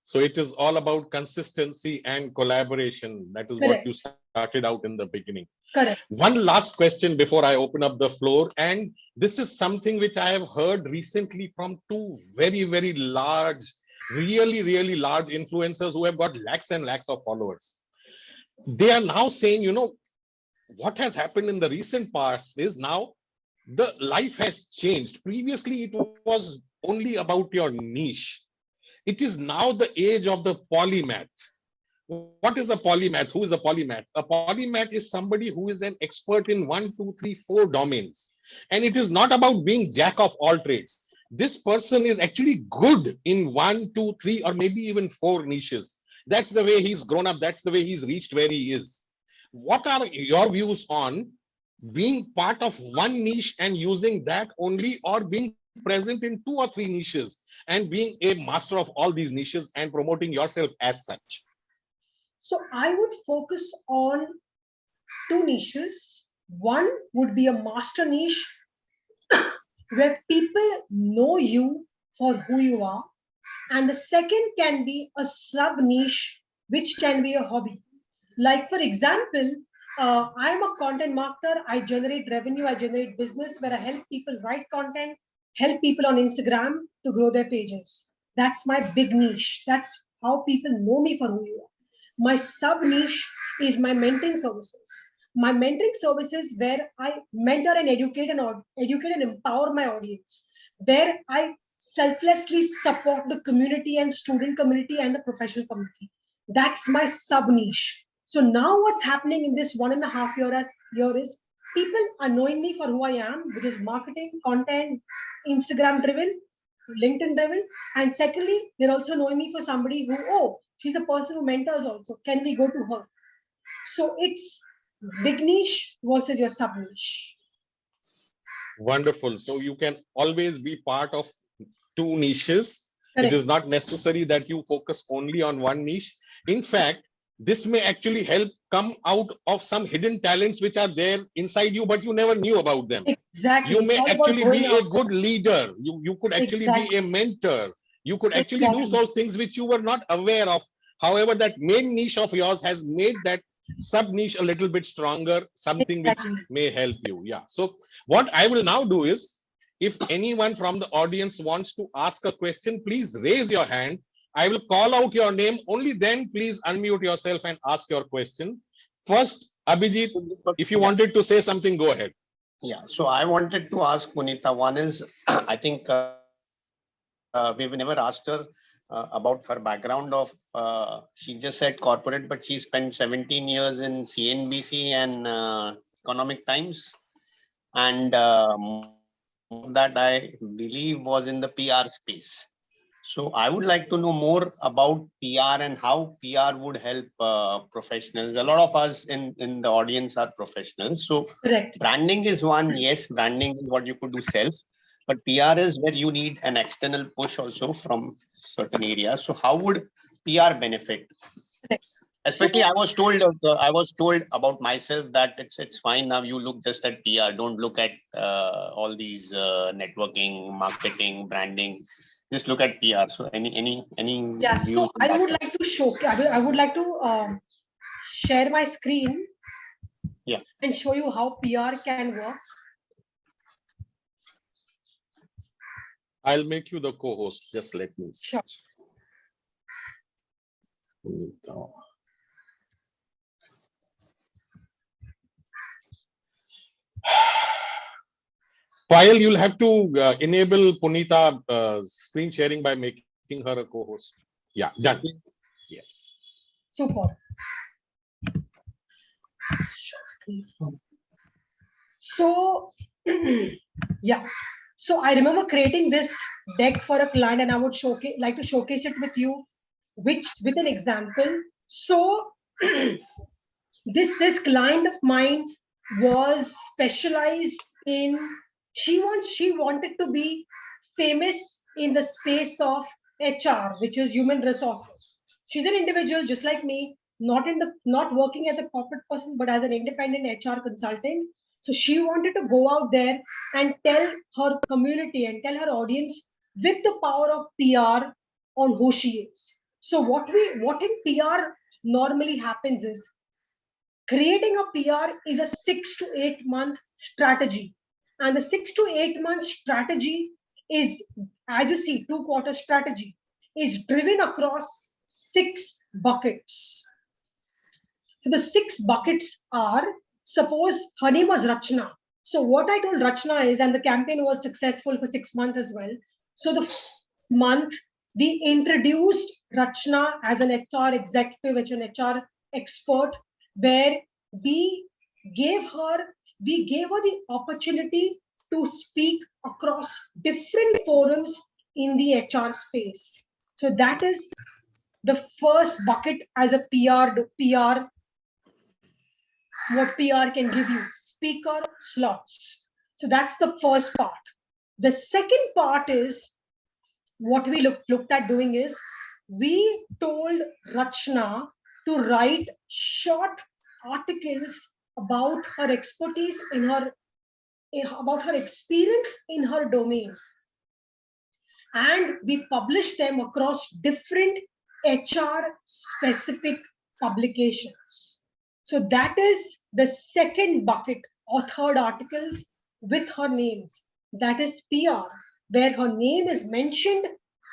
So it is all about consistency and collaboration. That is what Correct. you started out in the beginning. Correct. One last question before I open up the floor. And this is something which I have heard recently from two very, very large, really, really large influencers who have got lakhs and lakhs of followers. They are now saying, what has happened in the recent past is now the life has changed. Previously, it was only about your niche. It is now the age of the polymath. What is a polymath? Who is a polymath? A polymath is somebody who is an expert in 1, 2, 3, 4 domains. And it is not about being jack of all trades. This person is actually good in 1, 2, 3, or maybe even 4 niches. That's the way he's grown up. That's the way he's reached where he is. What are your views on being part of one niche and using that only, or being present in 2 or 3 niches and being a master of all these niches and promoting yourself as such? So I would focus on 2 niches. One would be a master niche where people know you for who you are. And the second can be a sub niche, which can be a hobby. Like, for example, I'm a content marketer. I generate revenue, I generate business where I help people write content, help people on Instagram to grow their pages. That's my big niche. That's how people know me for who you are. My sub niche is my mentoring services. My mentoring services where I mentor and educate and empower my audience, where I selflessly support the community and student community and the professional community. That's my sub niche. So now what's happening in this 1.5 year is people are knowing me for who I am, which is marketing, content, Instagram driven, LinkedIn driven. And secondly, they're also knowing me for somebody who, oh, she's a person who mentors also. Can we go to her? So it's big niche versus your sub niche. Wonderful. So you can always be part of 2 niches. Correct. It is not necessary that you focus only on one niche. In fact, this may actually help come out of some hidden talents which are there inside you, but you never knew about them. Exactly. You It's may all about actually going be a out. good leader. You could actually be a mentor. You could actually do Exactly. those things which you were not aware of. However, that main niche of yours has made that sub niche a little bit stronger, something which Exactly. may help you. Yeah. So what I will now do is, if anyone from the audience wants to ask a question, please raise your hand. I will call out your name. Only then please unmute yourself and ask your question. First, Abhijit, if you wanted to say something, go ahead. Yeah, so I wanted to ask Punita. One is, I think we've never asked her about her background of, she just said corporate, but she spent 17 years in CNBC and Economic Times. And that I believe was in the PR space. So I would like to know more about PR and how PR would help professionals. A lot of us in the audience are professionals. So Correct. branding is one. Yes, branding is what you could do self. But PR is where you need an external push also from certain areas. So how would PR benefit? Correct. Especially, I was told about myself that it's fine now. You look just at PR. Don't look at all these networking, marketing, branding. Just look at PR. So any Yeah. views So on I that? would like to show. I would like to share my screen. Yeah. And show you how PR can work. I'll make you the co-host. Just let me. Sure. Payal, you'll have to enable Punita screen sharing by making her a co-host. Yeah, done. Yes. Super. So, yeah. So I remember creating this deck for a client, and I would like to showcase it with you, with an example. So this client of mine was specialized in, she wanted to be famous in the space of HR, which is human resources. She's an individual just like me, not working as a corporate person, but as an independent HR consultant. So she wanted to go out there and tell her community and tell her audience with the power of PR on who she is. So what in PR normally happens is creating a PR is a 6 to 8 month strategy. And the 6 to 8 month strategy is, as you see, 2 quarter strategy is driven across 6 buckets. So the 6 buckets are, suppose her name was Rachna. So what I told Rachna is, and the campaign was successful for 6 months as well. So the month we introduced Rachna as an HR executive, as an HR expert, where we gave her the opportunity to speak across different forums in the HR space. So that is the first bucket as a PR, what PR can give you, speaker slots. So that's the first part. The second part is what we looked at doing is we told Rachna to write short articles about her expertise about her experience in her domain. And we published them across different HR specific publications. So that is the second bucket, authored articles with her names. That is PR, where her name is mentioned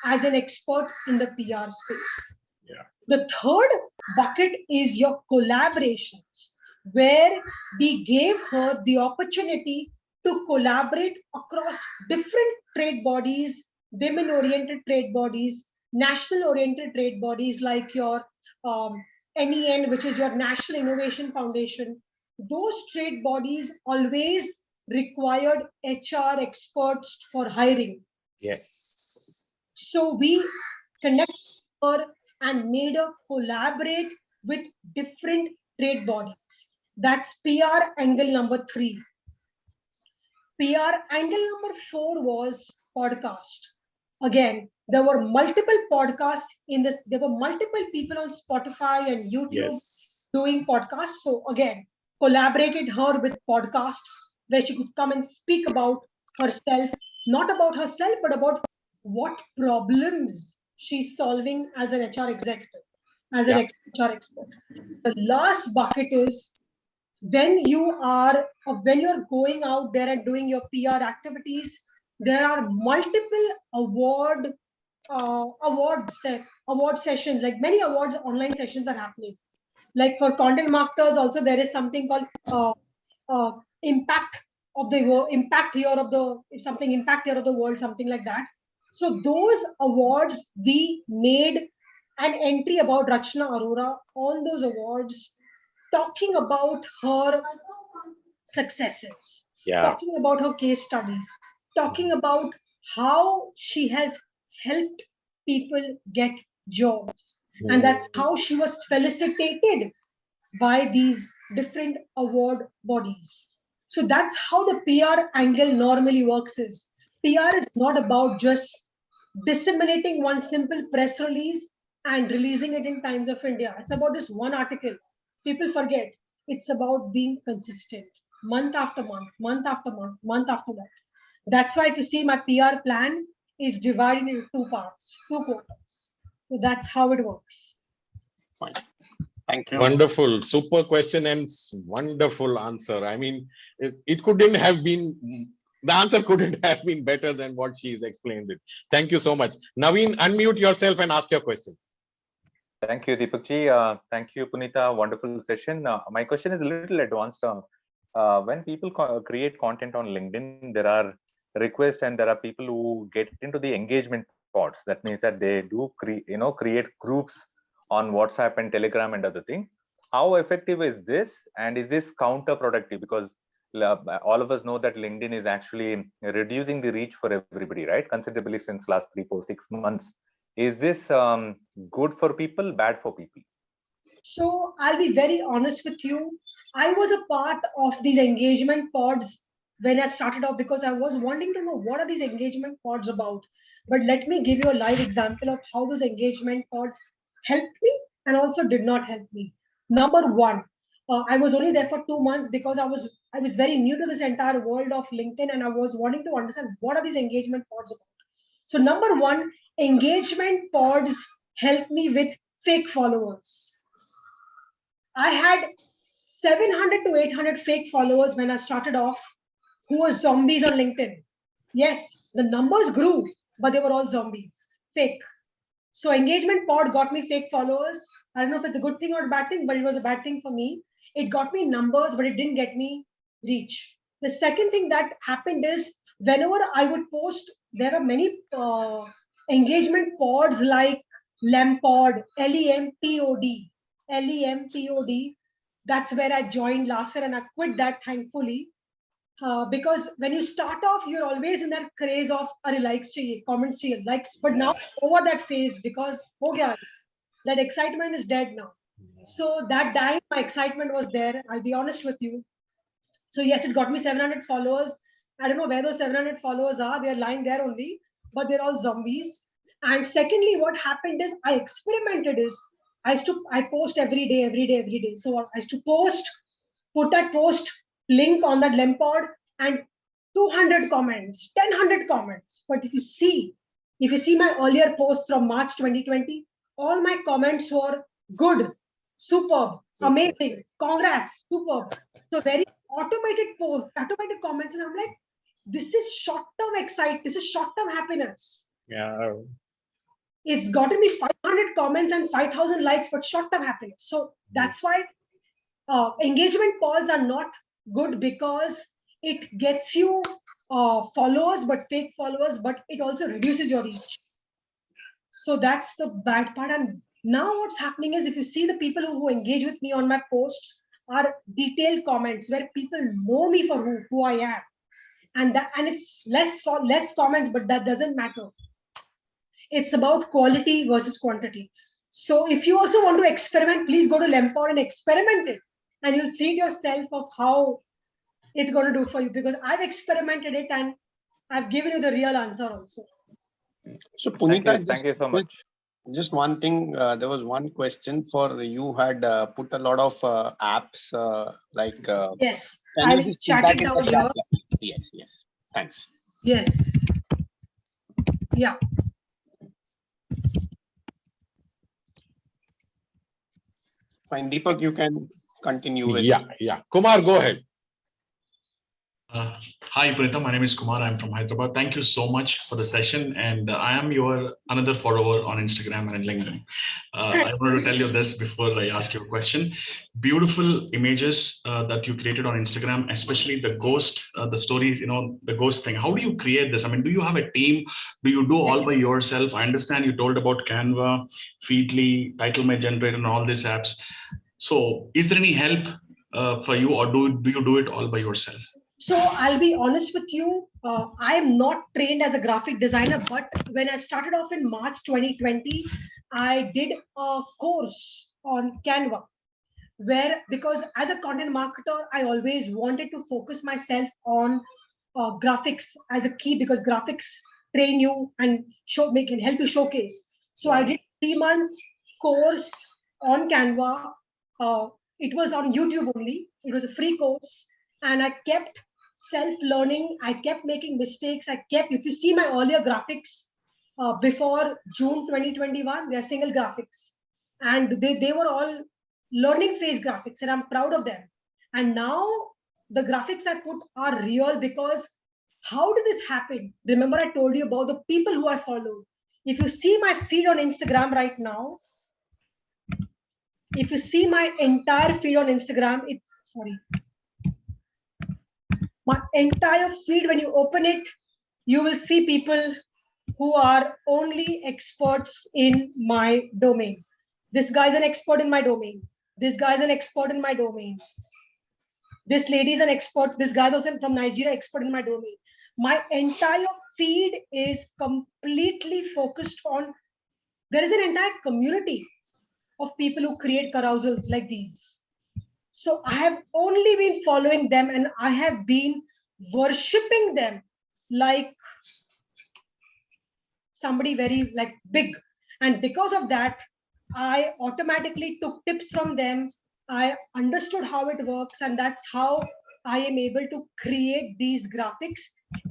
as an expert in the PR space. Yeah. The third bucket is your collaborations, where we gave her the opportunity to collaborate across different trade bodies, women-oriented trade bodies, national-oriented trade bodies like your NEN, which is your National Innovation Foundation. Those trade bodies always required HR experts for hiring. Yes. So we connected her and made her collaborate with different trade bodies. That's PR angle number 3. PR angle number 4 was podcast. Again, there were multiple podcasts in this. There were multiple people on Spotify and YouTube Yes. doing podcasts. So again, collaborated her with podcasts where she could come and speak about herself, not about herself, but about what problems she's solving as an HR executive, as an HR expert. The last bucket is when you're going out there and doing your PR activities, there are multiple award sessions, like many awards online sessions are happening. Like for content marketers, also there is something called impact of the world, impact year of the world, something like that. So those awards, we made an entry about Rachna Arora on those awards, talking about her successes, talking about her case studies, talking about how she has helped people get jobs. And that's how she was felicitated by these different award bodies. So that's how the PR angle normally works is PR is not about just disseminating one simple press release and releasing it in Times of India. It's about this one article. People forget. It's about being consistent month after month, month after month, month after month. That's why if you see my PR plan is divided into 2 parts, 2 quarters. So that's how it works. Fine. Thank you. Wonderful, super question and wonderful answer. I mean, it couldn't have been, the answer couldn't have been better than what she's explained it. Thank you so much. Naveen, unmute yourself and ask your question. Thank you, Deepak ji. Thank you, Punita. Wonderful session. My question is a little advanced. When people create content on LinkedIn, there are requests and there are people who get into the engagement pods. That means that they do create groups on WhatsApp and Telegram and other thing. How effective is this, and is this counterproductive? Because all of us know that LinkedIn is actually reducing the reach for everybody, right? Considerably since last 3, 4, 6 months. Is this good for people, bad for people? So I'll be very honest with you. I was a part of these engagement pods when I started off because I was wanting to know what are these engagement pods about. But let me give you a live example of how those engagement pods helped me and also did not help me. Number one, I was only there for 2 months because I was very new to this entire world of LinkedIn and I was wanting to understand what are these engagement pods about. So number one, engagement pods helped me with fake followers. I had 700 to 800 fake followers when I started off, who were zombies on LinkedIn. Yes, the numbers grew, but they were all zombies, fake. So engagement pod got me fake followers. I don't know if it's a good thing or a bad thing, but it was a bad thing for me. It got me numbers, but it didn't get me reach. The second thing that happened is whenever I would post, there are many engagement pods like Lempod, Lempod, Lempod. That's where I joined last year and I quit that thankfully. Because when you start off, you're always in that craze of likes chahiye, comments chahiye, likes. But now over that phase because ho gaya, that excitement is dead now. So that time my excitement was there. I'll be honest with you. So yes, it got me 700 followers. I don't know where those 700 followers are. They're lying there only, but they're all zombies. And secondly, what happened is I experimented is I post every day, every day, every day. So I used to put that post link on that Lempod and 200 comments, 1,000 comments. But if you see my earlier posts from March 2020, all my comments were good, superb, amazing, congrats, superb. So very automated post, automated comments, and I'm like, this is short-term excitement, this is short-term happiness. Yeah. It's gotten me 500 comments and 5,000 likes, but short-term happiness. So that's why engagement polls are not good because it gets you followers, but fake followers, but it also reduces your reach. So that's the bad part. And now what's happening is if you see the people who engage with me on my posts are detailed comments where people know me for who I am. And it's less comments, but that doesn't matter. It's about quality versus quantity. So if you also want to experiment, please go to Lempod and experiment it. And you'll see it yourself of how it's going to do for you, because I've experimented it and I've given you the real answer also. So Punita, thank you so much. Just one thing, there was one question for you had put a lot of apps like yes, can I you will just chat it down here. Yes, thanks. Yes, yeah. Fine, Deepak, you can continue with Yeah. Kumar, go ahead. Hi, Punita. My name is Kumar. I'm from Hyderabad. Thank you so much for the session. And I am your another follower on Instagram and LinkedIn. I wanted to tell you this before I ask you a question. Beautiful images that you created on Instagram, especially the ghost, the stories, the ghost thing. How do you create this? I mean, do you have a team? Do you do all by yourself? I understand you told about Canva, Feedly, Title My Generator, and all these apps. So is there any help for you, or do you do it all by yourself? So I'll be honest with you. I am not trained as a graphic designer, but when I started off in March 2020, I did a course on Canva because as a content marketer, I always wanted to focus myself on graphics as a key, because graphics train you and can help you showcase. So I did 3 months course on Canva. It was on YouTube only. It was a free course. And I kept self-learning. I kept making mistakes. If you see my earlier graphics before June 2021, they're single graphics. And they were all learning phase graphics, and I'm proud of them. And now the graphics I put are real, because how did this happen? Remember, I told you about the people who I follow. If you see my feed on Instagram right now, if you see my entire feed on Instagram, my entire feed, when you open it, you will see people who are only experts in my domain. This guy's an expert in my domain. This guy's an expert in my domain. This lady's an expert. This guy's also from Nigeria, expert in my domain. My entire feed is completely focused on, there is an entire community of people who create carousels like these. So I have only been following them, and I have been worshipping them like somebody very big. And because of that, I automatically took tips from them. I understood how it works, and that's how I am able to create these graphics.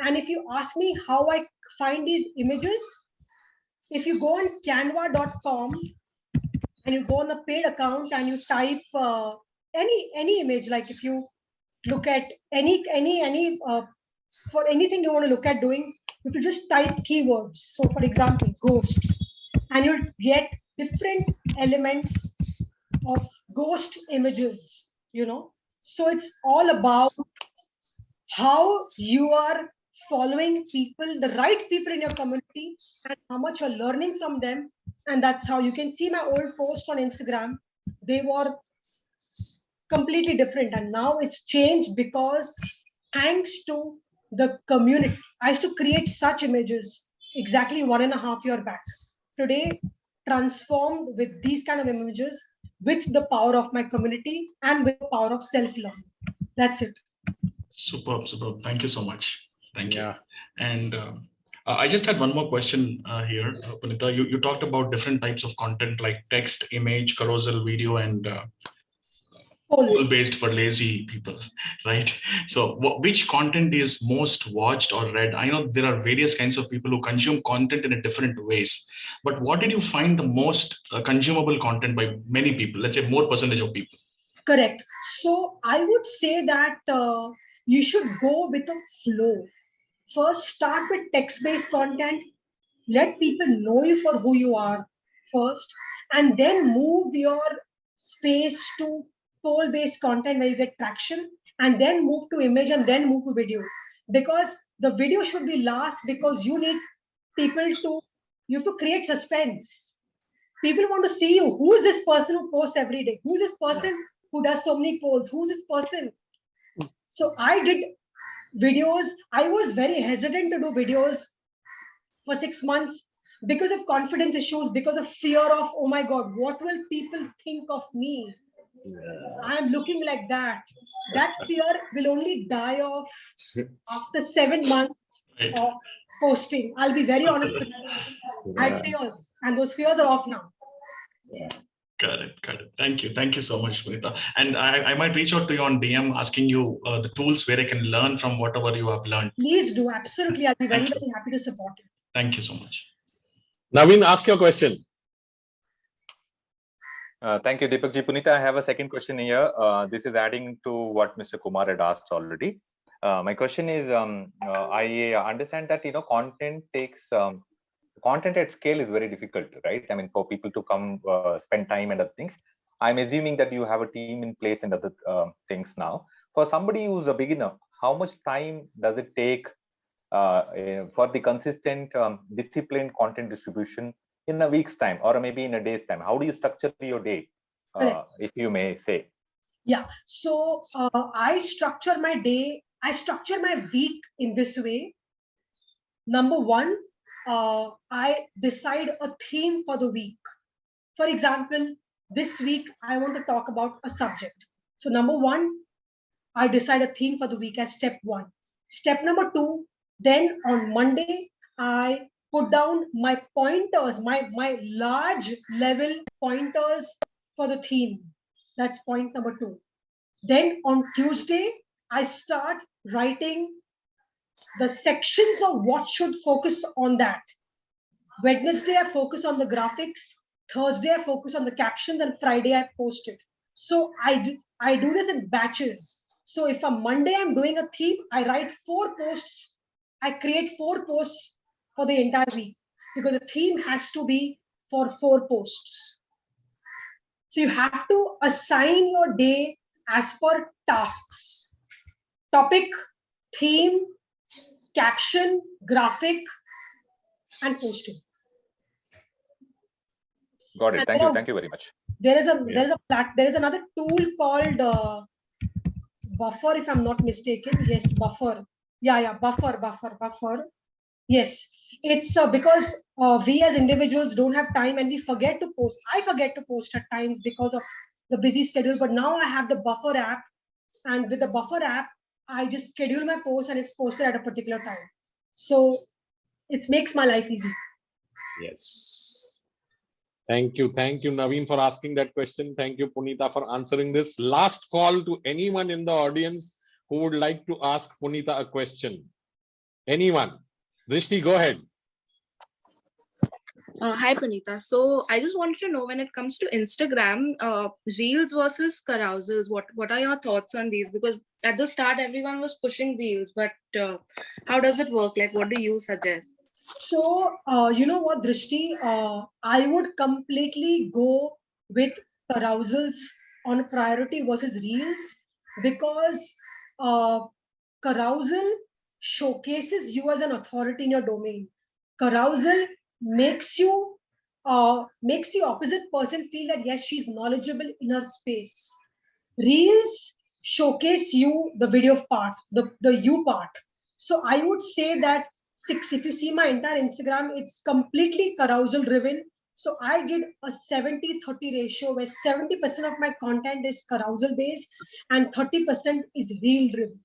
And if you ask me how I find these images, If you go on canva.com and you go on the paid account and you type any image, like if you look at any for anything you want to look at doing, you have to just type keywords. So for example, ghosts, and you'll get different elements of ghost images, So it's all about how you are following people, the right people in your community, and how much you're learning from them. And that's how you can see my old posts on Instagram. They were completely different. And now it's changed because thanks to the community. I used to create such images exactly 1.5 years back. Today, transformed with these kind of images with the power of my community and with the power of self-learning. That's it. Superb, superb. Thank you so much. Thank you. Yeah. And I just had one more question here, Punita. You talked about different types of content like text, image, carousel, video, and based for lazy people, right? So which content is most watched or read? I know there are various kinds of people who consume content in a different ways, but what did you find the most consumable content by many people? Let's say more percentage of people. Correct. So I would say that you should go with a flow. First, start with text-based content. Let people know you for who you are first, and then move your space to poll-based content where you get traction, and then move to image, and then move to video. Because the video should be last, because you need people to, you have to create suspense. People want to see you. Who is this person who posts every day? Who is this person who does so many polls? Who's this person? So I did videos. I was very hesitant to do videos for 6 months because of confidence issues, because of fear of, oh my God, what will people think of me? I am looking like that. That fear will only die off after 7 months of posting. I'll be very honest with you. I had fears, and those fears are off now. Got it. Thank you so much, Punita. And I might reach out to you on DM asking you the tools where I can learn from whatever you have learned. Please do. Absolutely. I'll be very happy to support you. Thank you so much. Naveen, ask your question. Thank you, Deepak ji. Punita, I have a second question here. This is adding to what Mr. Kumar had asked already. My question is, I understand that content at scale is very difficult, right? I mean, for people to come spend time and other things. I'm assuming that you have a team in place and other things now. For somebody who's a beginner, how much time does it take for the consistent disciplined content distribution in a week's time or maybe in a day's time? How do you structure your day, if you may say? Yeah, so I structure my day, I structure my week in this way. Number one, I decide a theme for the week. For example, this week I want to talk about a subject. So number one, I decide a theme for the week as step one. Step number two, then on Monday, I put down my pointers, my large level pointers for the theme. That's point number two. Then on Tuesday, I start writing the sections of what should focus on that. Wednesday, I focus on the graphics. Thursday, I focus on the captions, and Friday, I post it. So I do this in batches. So if on Monday I'm doing a theme, I write 4 posts. I create 4 posts for the entire week because the theme has to be for 4 posts. So you have to assign your day as per tasks. Topic, theme, caption, graphic, and posting. Got it. Thank you very much. There is another tool called Buffer, if I'm not mistaken. Yes, Buffer. Yeah, Buffer. Yes, it's because we as individuals don't have time and we forget to post. I forget to post at times because of the busy schedule, but now I have the Buffer app, and with the Buffer app, I just schedule my post and it's posted at a particular time. So it makes my life easy. Yes. Thank you, Naveen, for asking that question. Thank you, Punita, for answering this. Last call to anyone in the audience who would like to ask Punita a question. Anyone? Drishti, go ahead. Hi, Punita. So I just wanted to know, when it comes to Instagram, reels versus carousels, what are your thoughts on these? Because at the start, everyone was pushing reels, but how does it work? Like, what do you suggest? So, you know what, Drishti? I would completely go with carousels on priority versus reels, because uh, carousal showcases you as an authority in your domain. Carousel makes you makes the opposite person feel that yes, she's knowledgeable in her space. Reels showcase you, the video part, the you part. So I would say that six, if you see my entire Instagram, it's completely carousel driven. So I did a 70-30 ratio where 70% of my content is carousel based and 30% is reel driven.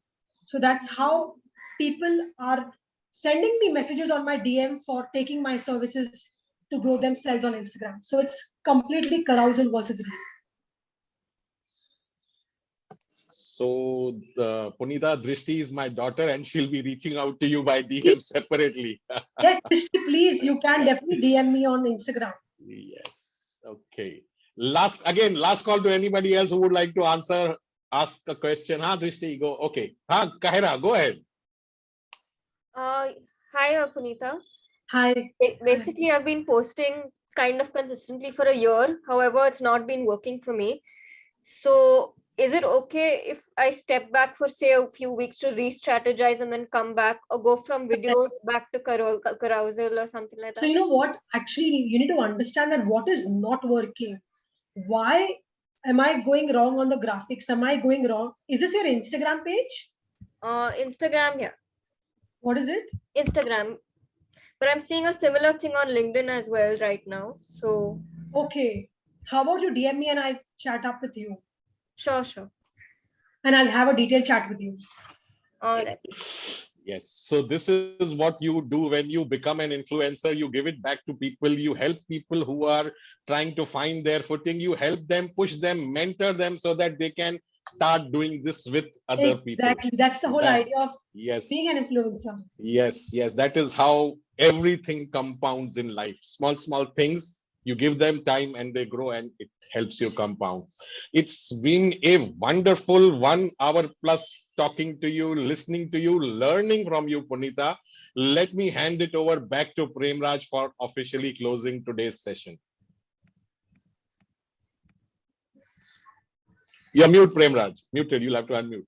So that's how people are sending me messages on my DM for taking my services to grow themselves on Instagram. So it's completely carousel versus reel. So, Punita, Drishti is my daughter, and she'll be reaching out to you by DM separately. Yes, Krishti, please, you can definitely DM me on Instagram. Yes. Okay. Last call to anybody else who would like to ask a question. Drishti, go. Okay. Kahira, go ahead. Hi, Punita. Hi. Basically, I've been posting kind of consistently for a year. However, it's not been working for me. So, is it okay if I step back for, say, a few weeks to re-strategize and then come back, or go from videos back to carousel or something like that? So, you know what? Actually, you need to understand that what is not working. Why am I going wrong on the graphics? Am I going wrong? Is this your Instagram page? Instagram, yeah. What is it? Instagram. But I'm seeing a similar thing on LinkedIn as well right now. So, okay. How about you DM me and I chat up with you? Sure. And I'll have a detailed chat with you. All right. Yes. So this is what you do when you become an influencer. You give it back to people. You help people who are trying to find their footing. You help them, push them, mentor them so that they can start doing this with other people. Exactly. That's the whole idea of being an influencer. Yes. That is how everything compounds in life. Small things. You give them time and they grow, and it helps you compound. It's been a wonderful 1 hour plus talking to you, listening to you, learning from you, Punita. Let me hand it over back to Premraj for officially closing today's session. You're mute, Premraj. Muted. You'll have to unmute.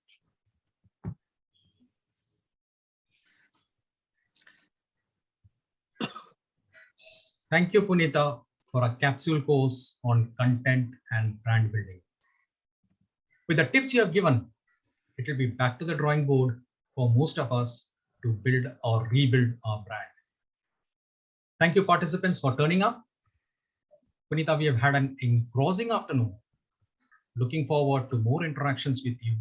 Thank you, Punita, for a capsule course on content and brand building. With the tips you have given, it will be back to the drawing board for most of us to build or rebuild our brand. Thank you, participants, for turning up. Punita, we have had an engrossing afternoon. Looking forward to more interactions with you.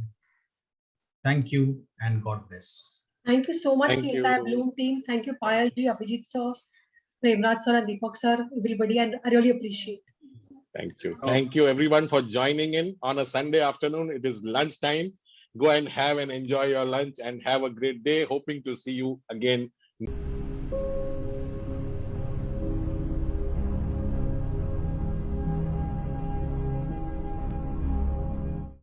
Thank you and God bless. Thank you so much, the entire Bloom team. Thank you, Payal ji, Abhijit sir, Premraj sir, and Deepak sir, everybody, and I really appreciate it. Thank you. Thank you, everyone, for joining in on a Sunday afternoon. It is lunchtime. Go and have and enjoy your lunch and have a great day. Hoping to see you again